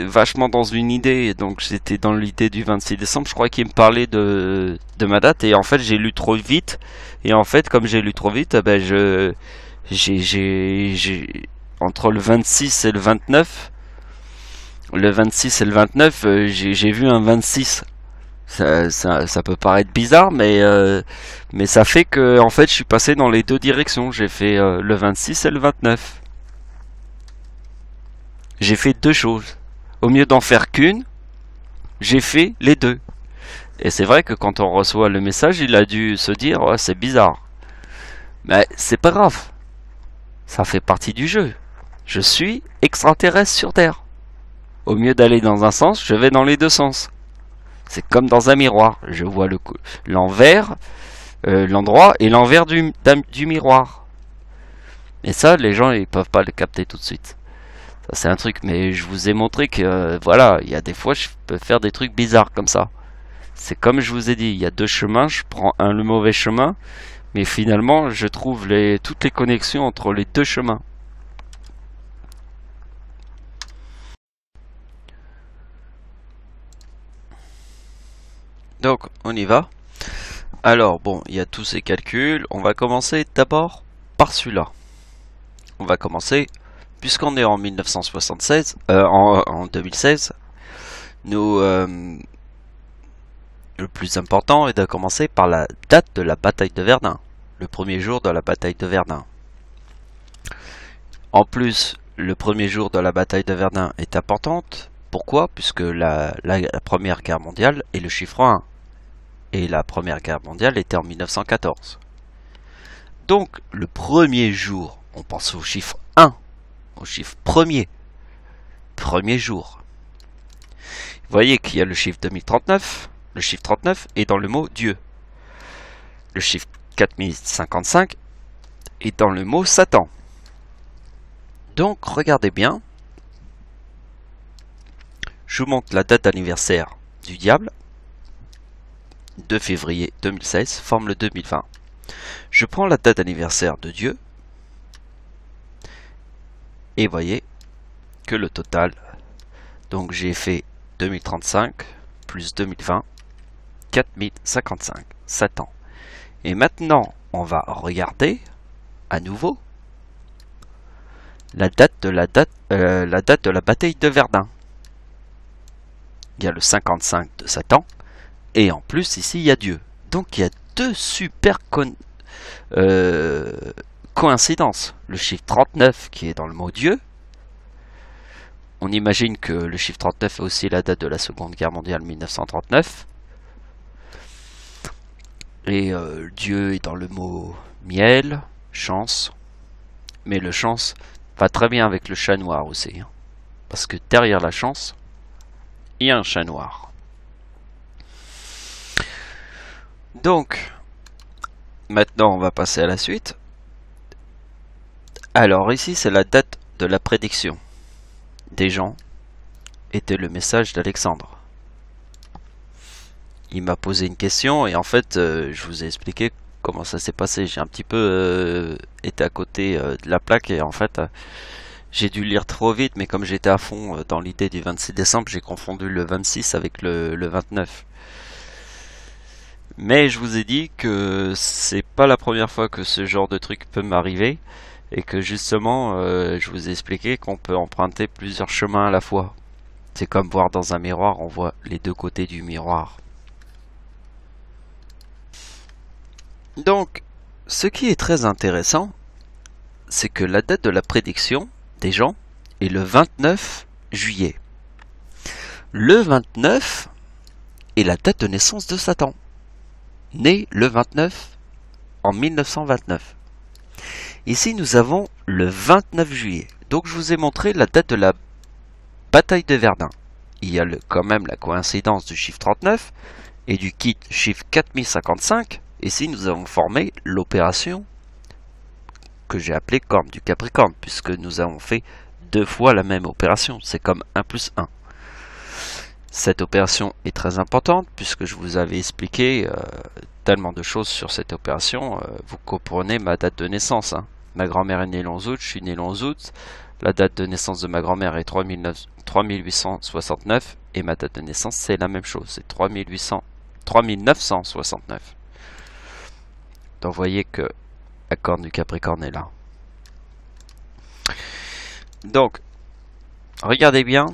vachement dans une idée, donc j'étais dans l'idée du 26 décembre, je crois qu'il me parlait de ma date, et en fait j'ai lu trop vite, et en fait comme j'ai lu trop vite, ben entre le 26 et le 29, j'ai vu un 26. Ça peut paraître bizarre, mais ça fait que en fait je suis passé dans les deux directions, j'ai fait le 26 et le 29. J'ai fait deux choses. Au mieux d'en faire qu'une, j'ai fait les deux. Et c'est vrai que quand on reçoit le message, il a dû se dire oh, c'est bizarre. Mais c'est pas grave. Ça fait partie du jeu. Je suis extraterrestre sur Terre. Au mieux d'aller dans un sens, je vais dans les deux sens. C'est comme dans un miroir. Je vois l'envers, l'endroit et l'envers du miroir. Et ça, les gens ils peuvent pas le capter tout de suite. Ça c'est un truc, mais je vous ai montré que voilà, il y a des fois je peux faire des trucs bizarres comme ça. C'est comme je vous ai dit, il y a deux chemins, je prends le mauvais chemin, mais finalement je trouve toutes les connexions entre les deux chemins. Donc on y va. Alors bon, il y a tous ces calculs, on va commencer d'abord par celui-là. On va commencer, puisqu'on est en 1976, en 2016, le plus important est de commencer par la date de la bataille de Verdun, le premier jour de la bataille de Verdun. En plus, le premier jour de la bataille de Verdun est importante. Pourquoi? Puisque la Première Guerre mondiale est le chiffre 1. Et la Première Guerre mondiale était en 1914. Donc, le premier jour, on pense au chiffre 1, au chiffre premier. Premier jour. Vous voyez qu'il y a le chiffre 2039. Le chiffre 39 est dans le mot Dieu. Le chiffre 4055 est dans le mot Satan. Donc, regardez bien. Je vous montre la date d'anniversaire du diable. 2 février 2016, forme le 2020. Je prends la date d'anniversaire de Dieu. Et voyez que le total, donc j'ai fait 2035 plus 2020, 4055, 7 ans. Et maintenant, on va regarder à nouveau la date de la bataille de Verdun. Il y a le 55 de Satan, et en plus ici il y a Dieu. Donc il y a deux super coïncidences. Le chiffre 39 qui est dans le mot Dieu. On imagine que le chiffre 39 est aussi la date de la Seconde Guerre mondiale 1939. Et Dieu est dans le mot miel, chance. Mais le chance va très bien avec le chat noir aussi. Hein, parce que derrière la chance, il y a un chat noir. Donc, maintenant on va passer à la suite. Alors ici c'est la date de la prédiction des gens. Était le message d'Alexandre. Il m'a posé une question et en fait je vous ai expliqué comment ça s'est passé. J'ai un petit peu été à côté de la plaque et en fait j'ai dû lire trop vite, mais comme j'étais à fond dans l'idée du 26 décembre, j'ai confondu le 26 avec le 29. Mais je vous ai dit que c'est pas la première fois que ce genre de truc peut m'arriver et que justement je vous ai expliqué qu'on peut emprunter plusieurs chemins à la fois. C'est comme voir dans un miroir, on voit les deux côtés du miroir. Donc, ce qui est très intéressant, c'est que la date de la prédiction des gens est le 29 juillet. Le 29 est la date de naissance de Satan, né le 29 en 1929. Ici, nous avons le 29 juillet. Donc, je vous ai montré la date de la bataille de Verdun. Il y a quand même la coïncidence du chiffre 39 et du chiffre 4055. Ici, nous avons formé l'opération que j'ai appelée Corne du Capricorne, puisque nous avons fait deux fois la même opération. C'est comme 1 plus 1. Cette opération est très importante puisque je vous avais expliqué tellement de choses sur cette opération. Vous comprenez ma date de naissance. Hein. Ma grand-mère est née le 11 août, je suis né le 11 août. La date de naissance de ma grand-mère est 3869 et ma date de naissance c'est la même chose, c'est 3969. Donc vous voyez que la corne du Capricorne est là. Donc, regardez bien.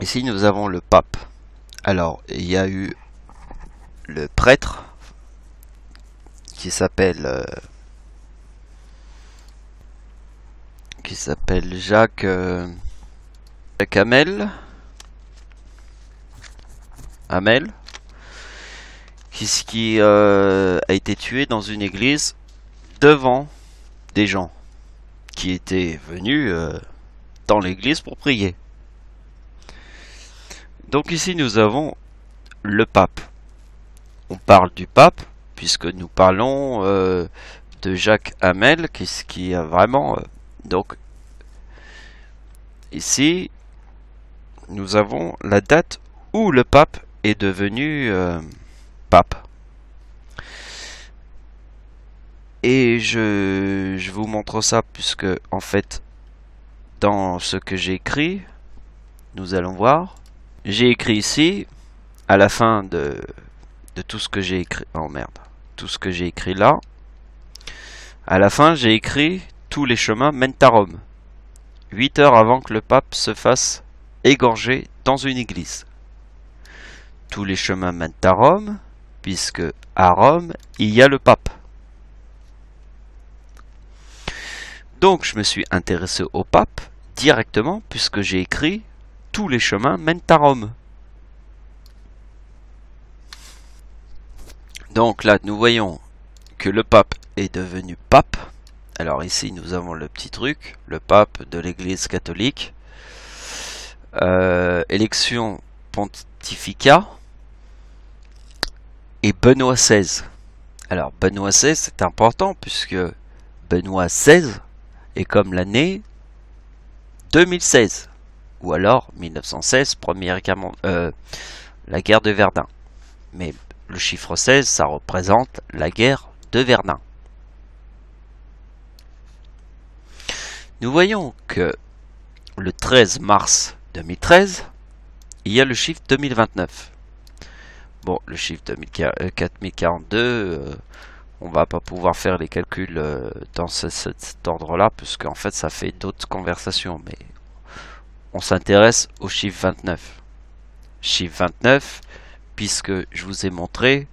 Ici, nous avons le pape. Alors, il y a eu le prêtre qui s'appelle Jacques Hamel, qui a été tué dans une église devant des gens qui étaient venus dans l'église pour prier. Donc ici nous avons le pape. On parle du pape puisque nous parlons de Jacques Hamel qui a vraiment donc ici nous avons la date où le pape est devenu pape. Et je vous montre ça puisque en fait dans ce que j'ai écrit, nous allons voir. J'ai écrit ici, à la fin de tout ce que j'ai écrit, oh merde, tout ce que j'ai écrit là, à la fin j'ai écrit tous les chemins mènent à Rome, 8 heures avant que le pape se fasse égorger dans une église. Tous les chemins mènent à Rome, puisque à Rome, il y a le pape. Donc je me suis intéressé au pape directement, puisque j'ai écrit tous les chemins mènent à Rome. Donc là, nous voyons que le pape est devenu pape. Alors ici, nous avons le petit truc, le pape de l'Église catholique. Élection pontificat. Et Benoît XVI. Alors Benoît XVI, c'est important puisque Benoît XVI est comme l'année 2016. Ou alors 1916, la guerre de Verdun. Mais le chiffre 16, ça représente la guerre de Verdun. Nous voyons que le 13 mars 2013, il y a le chiffre 2029. Bon, le chiffre 4042, on va pas pouvoir faire les calculs dans cet ordre-là, puisque en fait ça fait d'autres conversations, mais on s'intéresse au chiffre 29. Chiffre 29, puisque je vous ai montré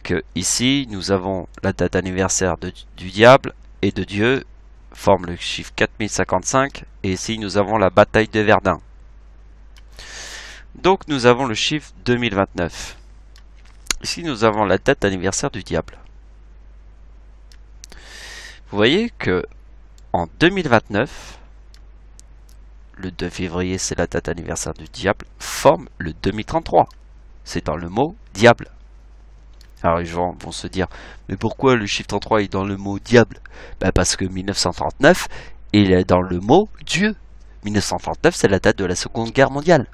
que ici nous avons la date anniversaire du diable et de Dieu, forme le chiffre 4055, et ici nous avons la bataille de Verdun. Donc nous avons le chiffre 2029. Ici nous avons la date anniversaire du diable. Vous voyez que en 2029, le 2 février c'est la date anniversaire du diable, forme le 2033. C'est dans le mot diable. Alors les gens vont se dire, mais pourquoi le chiffre 33 est dans le mot diable? Ben parce que 1939, il est dans le mot Dieu. 1939 c'est la date de la Seconde Guerre mondiale.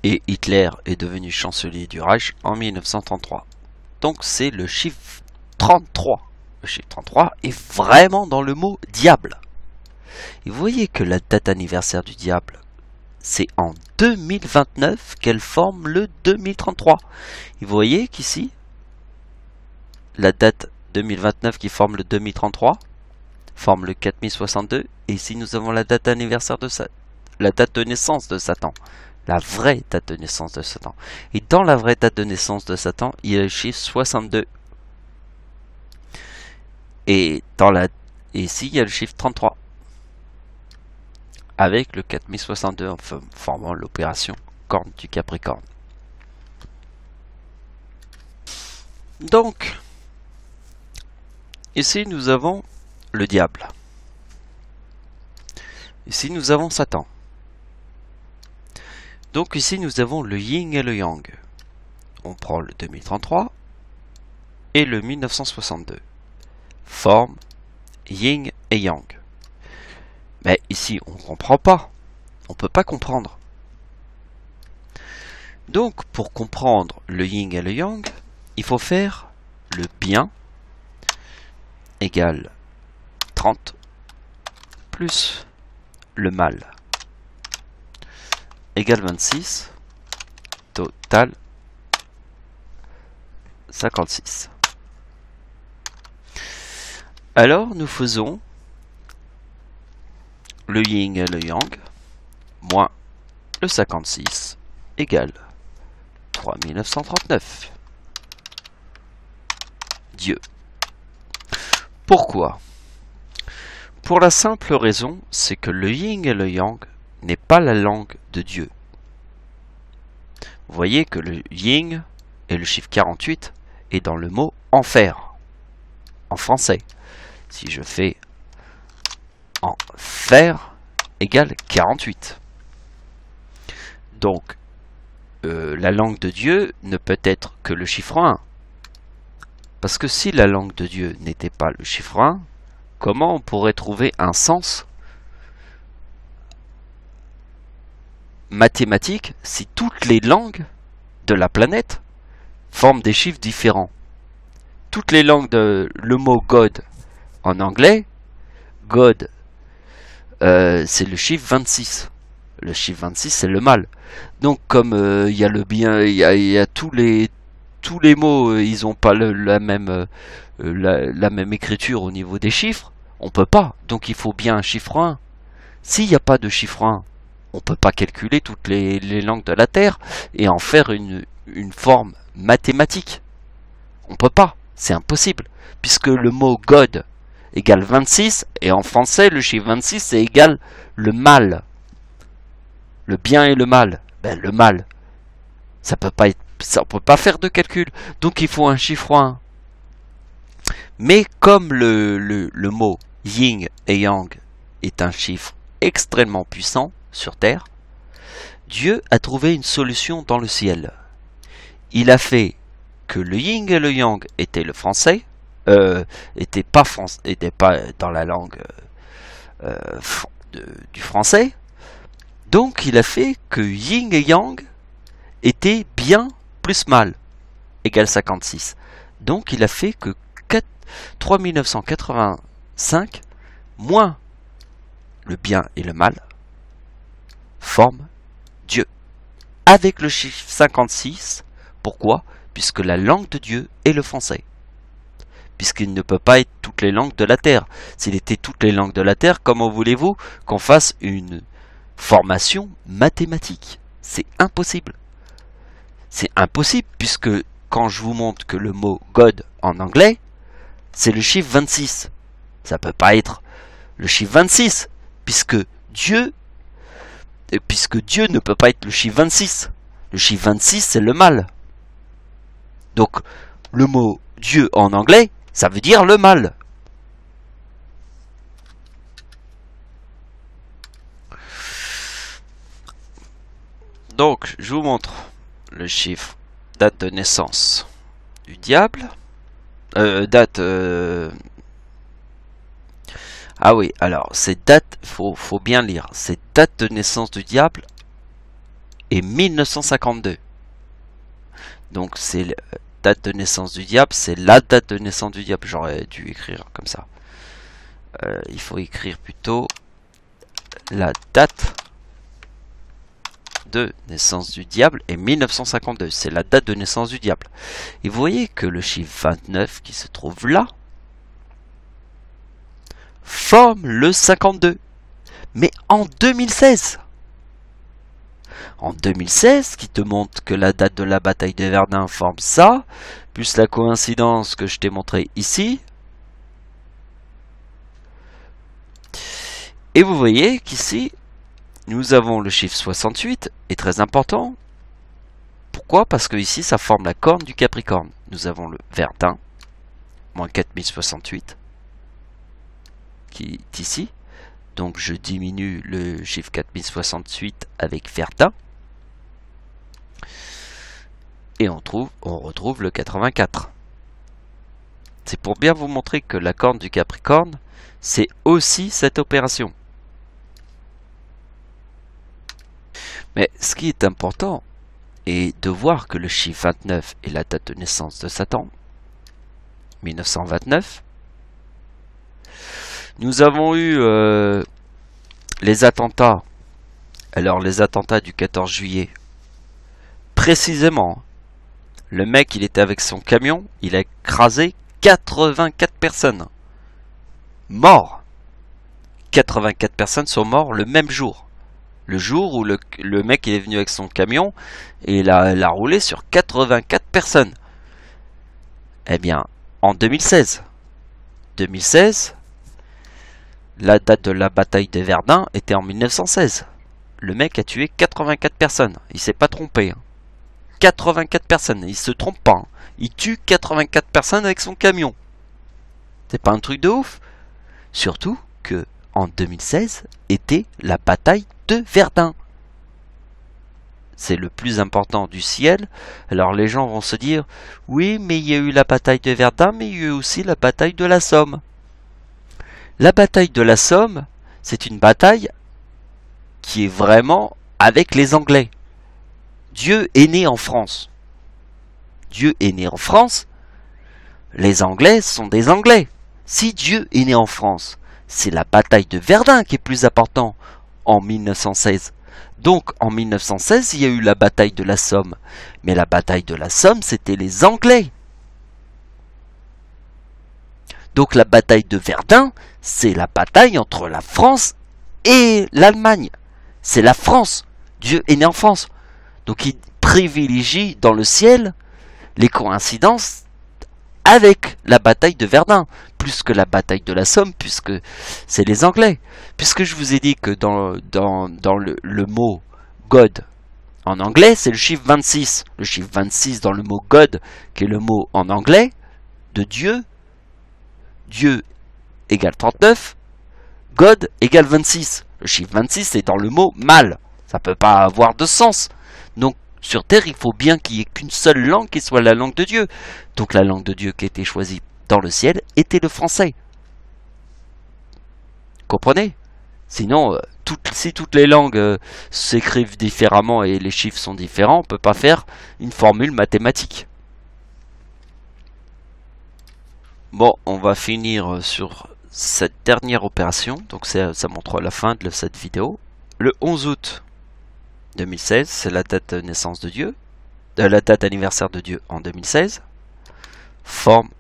Et Hitler est devenu chancelier du Reich en 1933. Donc c'est le chiffre 33. Le chiffre 33 est vraiment dans le mot diable. Et vous voyez que la date anniversaire du diable, c'est en 2029 qu'elle forme le 2033. Et vous voyez qu'ici, la date 2029 qui forme le 2033 forme le 4062. Et ici nous avons la date anniversaire de la date de naissance de Satan. La vraie date de naissance de Satan. Et dans la vraie date de naissance de Satan, il y a le chiffre 62. Et ici, il y a le chiffre 33. Avec le 4062 en formant l'opération corne du Capricorne. Donc, ici nous avons le diable. Ici nous avons Satan. Donc ici nous avons le yin et le yang. On prend le 2033 et le 1962. Forme yin et yang. Mais ici, on ne comprend pas. On ne peut pas comprendre. Donc, pour comprendre le yin et le yang, il faut faire le bien égale 30 plus le mal égale 26, total 56. Alors, nous faisons le yin et le yang moins le 56 égale 3939. Dieu. Pourquoi? Pour la simple raison, c'est que le yin et le yang n'est pas la langue de Dieu. Vous voyez que le yin et le chiffre 48 est dans le mot enfer, en français. Si je fais enfer égale 48. Donc, la langue de Dieu ne peut être que le chiffre 1. Parce que si la langue de Dieu n'était pas le chiffre 1, comment on pourrait trouver un sens mathématique si toutes les langues de la planète forment des chiffres différents? Toutes les langues de le mot God en anglais, God, c'est le chiffre 26. Le chiffre 26, c'est le mal. Donc, comme il y a le bien, il y a tous les mots, ils n'ont pas la même écriture au niveau des chiffres, on peut pas. Donc, il faut bien un chiffre 1. S'il n'y a pas de chiffre 1, on peut pas calculer toutes les langues de la Terre et en faire une forme mathématique. On peut pas. C'est impossible. Puisque le mot God égale 26, et en français, le chiffre 26, c'est égal le mal. Le bien et le mal. Ben, le mal, ça peut pas être, ça, on peut pas faire de calcul. Donc il faut un chiffre 1. Mais comme le mot yin et yang est un chiffre extrêmement puissant sur Terre, Dieu a trouvé une solution dans le ciel. Il a fait que le yin et le yang étaient le français, était pas dans la langue du français. Donc il a fait que yin et yang étaient bien plus mal égale 56. Donc il a fait que 3985 moins le bien et le mal forment Dieu. Avec le chiffre 56, pourquoi? Puisque la langue de Dieu est le français. Puisqu'il ne peut pas être toutes les langues de la terre. S'il était toutes les langues de la terre, comment voulez-vous qu'on fasse une formation mathématique? C'est impossible. C'est impossible puisque quand je vous montre que le mot God en anglais, c'est le chiffre 26. Ça peut pas être le chiffre 26 puisque Dieu ne peut pas être le chiffre 26. Le chiffre 26, c'est le mal. Donc, le mot Dieu en anglais, ça veut dire le mal. Donc, je vous montre le chiffre date de naissance du diable. Ah oui, alors, c'est date, faut bien lire. C'est date de naissance du diable et 1952. Donc, c'est date de naissance du diable, c'est la date de naissance du diable. J'aurais dû écrire comme ça. Il faut écrire plutôt la date de naissance du diable et 1952. C'est la date de naissance du diable. Et vous voyez que le chiffre 29 qui se trouve là forme le 52. Mais en 2016. En 2016, qui te montre que la date de la bataille de Verdun forme ça, plus la coïncidence que je t'ai montré ici. Et vous voyez qu'ici, nous avons le chiffre 68, est très important. Pourquoi? Parce que ici, ça forme la corne du Capricorne. Nous avons le Verdun, moins 4068, qui est ici. Donc je diminue le chiffre 4068 avec Verdun. Et on retrouve le 84. C'est pour bien vous montrer que la corne du Capricorne, c'est aussi cette opération. Mais ce qui est important est de voir que le chiffre 29 est la date de naissance de Satan, 1929. Nous avons eu les attentats. Alors les attentats du 14 juillet, précisément, le mec il était avec son camion, il a écrasé 84 personnes. Morts. 84 personnes sont mortes le même jour. Le jour où le mec il est venu avec son camion et il a roulé sur 84 personnes. Eh bien, en 2016, la date de la bataille de Verdun était en 1916. Le mec a tué 84 personnes. Il s'est pas trompé. 84 personnes. Il se trompe pas. Il tue 84 personnes avec son camion. C'est pas un truc de ouf. Surtout que en 2016 était la bataille de Verdun. C'est le plus important du ciel. Alors les gens vont se dire, oui, mais il y a eu la bataille de Verdun, mais il y a eu aussi la bataille de la Somme. La bataille de la Somme, c'est une bataille qui est vraiment avec les Anglais. Dieu est né en France. Dieu est né en France. Les Anglais sont des Anglais. Si Dieu est né en France, c'est la bataille de Verdun qui est plus importante en 1916. Donc en 1916, il y a eu la bataille de la Somme. Mais la bataille de la Somme, c'était les Anglais. Donc la bataille de Verdun, c'est la bataille entre la France et l'Allemagne. C'est la France. Dieu est né en France. Donc il privilégie dans le ciel les coïncidences avec la bataille de Verdun, plus que la bataille de la Somme, puisque c'est les Anglais. Puisque je vous ai dit que dans le mot God en anglais, c'est le chiffre 26. Le chiffre 26 dans le mot God, qui est le mot en anglais de Dieu. Dieu égale 39, God égale 26. Le chiffre 26 est dans le mot mal. Ça ne peut pas avoir de sens. Donc sur Terre, il faut bien qu'il n'y ait qu'une seule langue qui soit la langue de Dieu. Donc la langue de Dieu qui a été choisie dans le ciel était le français. Comprenez? Sinon, si toutes les langues s'écrivent différemment et les chiffres sont différents, on ne peut pas faire une formule mathématique. Bon, on va finir sur cette dernière opération. Donc ça montre la fin de cette vidéo. Le 11 août 2016, c'est la date de naissance de Dieu. La date anniversaire de Dieu en 2016. Forme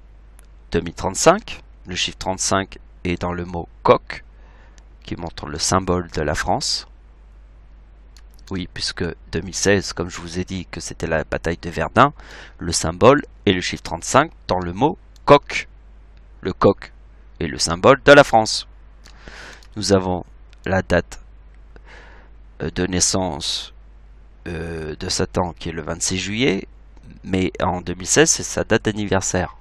2035. Le chiffre 35 est dans le mot coq, qui montre le symbole de la France. Oui, puisque 2016, comme je vous ai dit que c'était la bataille de Verdun, le symbole est le chiffre 35 dans le mot coq. Le coq est le symbole de la France. Nous avons la date de naissance de Satan qui est le 26 juillet, mais en 2016 c'est sa date d'anniversaire.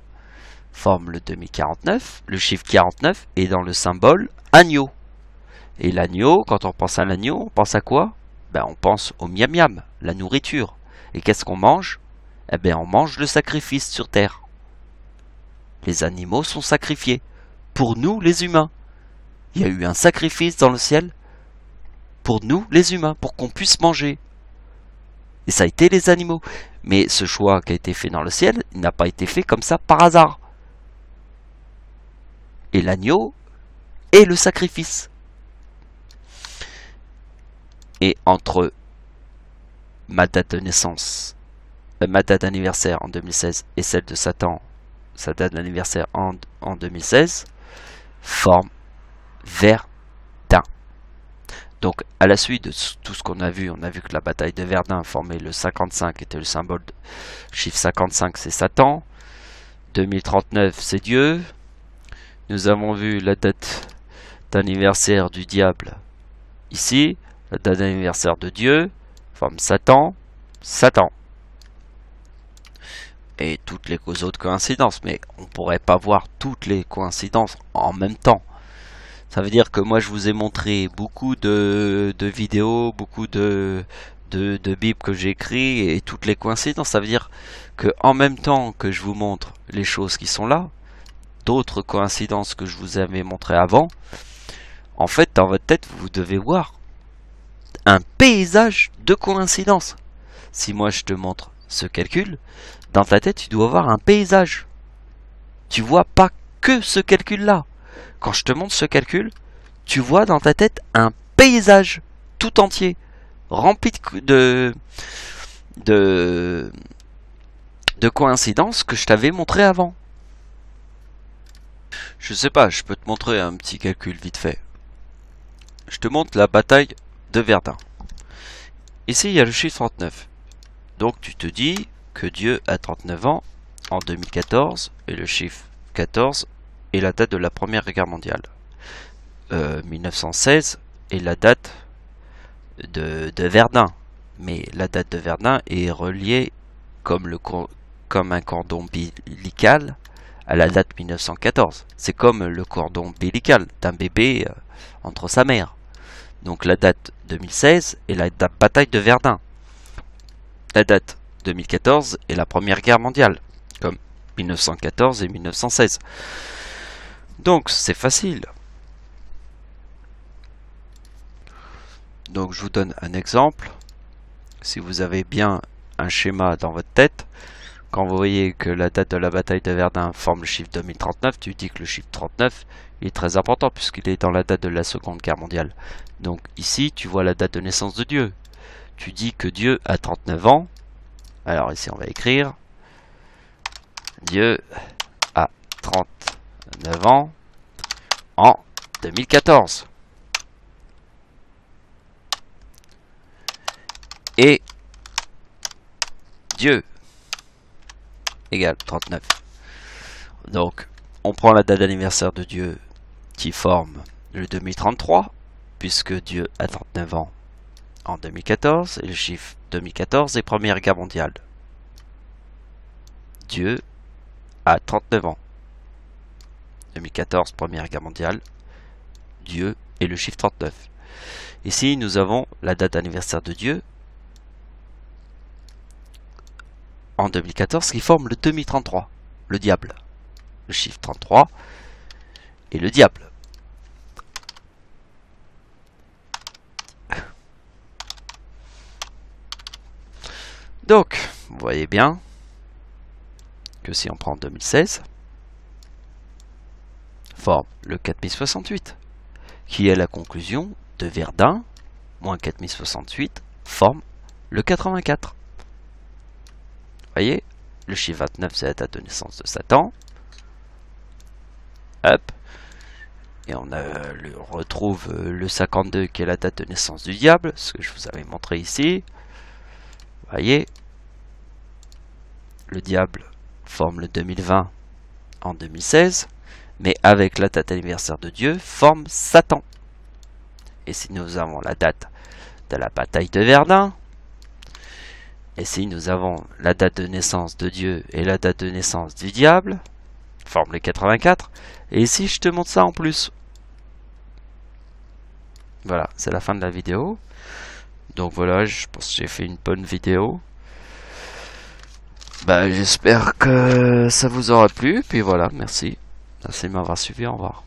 Forme le 2049, le chiffre 49 est dans le symbole agneau. Et l'agneau, quand on pense à l'agneau, on pense à quoi? On pense au miam miam, la nourriture. Et qu'est-ce qu'on mange? Eh bien on mange le sacrifice sur terre. Les animaux sont sacrifiés. Pour nous les humains. Il y a eu un sacrifice dans le ciel pour nous les humains, pour qu'on puisse manger. Et ça a été les animaux. Mais ce choix qui a été fait dans le ciel, il n'a pas été fait comme ça par hasard. Et l'agneau est le sacrifice. Et entre ma date de naissance, ma date d'anniversaire en 2016 et celle de Satan, sa date d'anniversaire en 2016, forme Verdun. Donc à la suite de tout ce qu'on a vu, on a vu que la bataille de Verdun formait le 55, était le symbole, le chiffre 55 c'est Satan, 2039 c'est Dieu. Nous avons vu la date d'anniversaire du diable ici, la date d'anniversaire de Dieu, forme Satan, Satan. Et toutes les autres coïncidences, mais on ne pourrait pas voir toutes les coïncidences en même temps. Ça veut dire que moi je vous ai montré beaucoup de vidéos, beaucoup de bibles que j'ai écrites et toutes les coïncidences. Ça veut dire que en même temps que je vous montre les choses qui sont là, d'autres coïncidences que je vous avais montrées avant, en fait dans votre tête vous devez voir un paysage de coïncidences. Si moi je te montre ce calcul, dans ta tête tu dois voir un paysage. Tu vois pas que ce calcul-là. Quand je te montre ce calcul, tu vois dans ta tête un paysage tout entier, rempli de coïncidences que je t'avais montré avant. Je sais pas, je peux te montrer un petit calcul vite fait. Je te montre la bataille de Verdun. Ici, il y a le chiffre 39. Donc tu te dis que Dieu a 39 ans en 2014 et le chiffre 14 est la date de la Première Guerre mondiale. 1916 est la date de Verdun. Mais la date de Verdun est reliée comme un cordon ombilical à la date 1914. C'est comme le cordon ombilical d'un bébé entre sa mère. Donc la date 2016 est la bataille de Verdun. La date 2014 est la Première Guerre mondiale, comme 1914 et 1916. Donc c'est facile. Donc je vous donne un exemple. Si vous avez bien un schéma dans votre tête, quand vous voyez que la date de la bataille de Verdun forme le chiffre 2039, tu dis que le chiffre 39 est très important puisqu'il est dans la date de la Seconde Guerre mondiale. Donc ici, tu vois la date de naissance de Dieu. Tu dis que Dieu a 39 ans. Alors ici, on va écrire Dieu a 39 ans en 2014. Et Dieu égale 39. Donc, on prend la date d'anniversaire de Dieu qui forme le 2033, puisque Dieu a 39 ans en 2014, et le chiffre 2014 est Première Guerre mondiale. Dieu a 39 ans. 2014, Première Guerre mondiale. Dieu est le chiffre 39. Ici, nous avons la date d'anniversaire de Dieu en 2014 qui forme le 2033, le diable. Le chiffre 33 et le diable. Donc, vous voyez bien que si on prend 2016, forme le 4068, qui est la conclusion de Verdun, moins 4068, forme le 84. Vous voyez, le chiffre 29, c'est la date de naissance de Satan. Hop. Et on retrouve le 52 qui est la date de naissance du diable, ce que je vous avais montré ici. Vous voyez, le diable forme le 2020 en 2016, mais avec la date anniversaire de Dieu, forme Satan. Et si nous avons la date de la bataille de Verdun, et si nous avons la date de naissance de Dieu et la date de naissance du diable, forme le 84. Et ici, je te montre ça en plus. Voilà, c'est la fin de la vidéo. Donc voilà, je pense que j'ai fait une bonne vidéo. Bah, j'espère que ça vous aura plu. Puis voilà, merci. Merci de m'avoir suivi. Au revoir.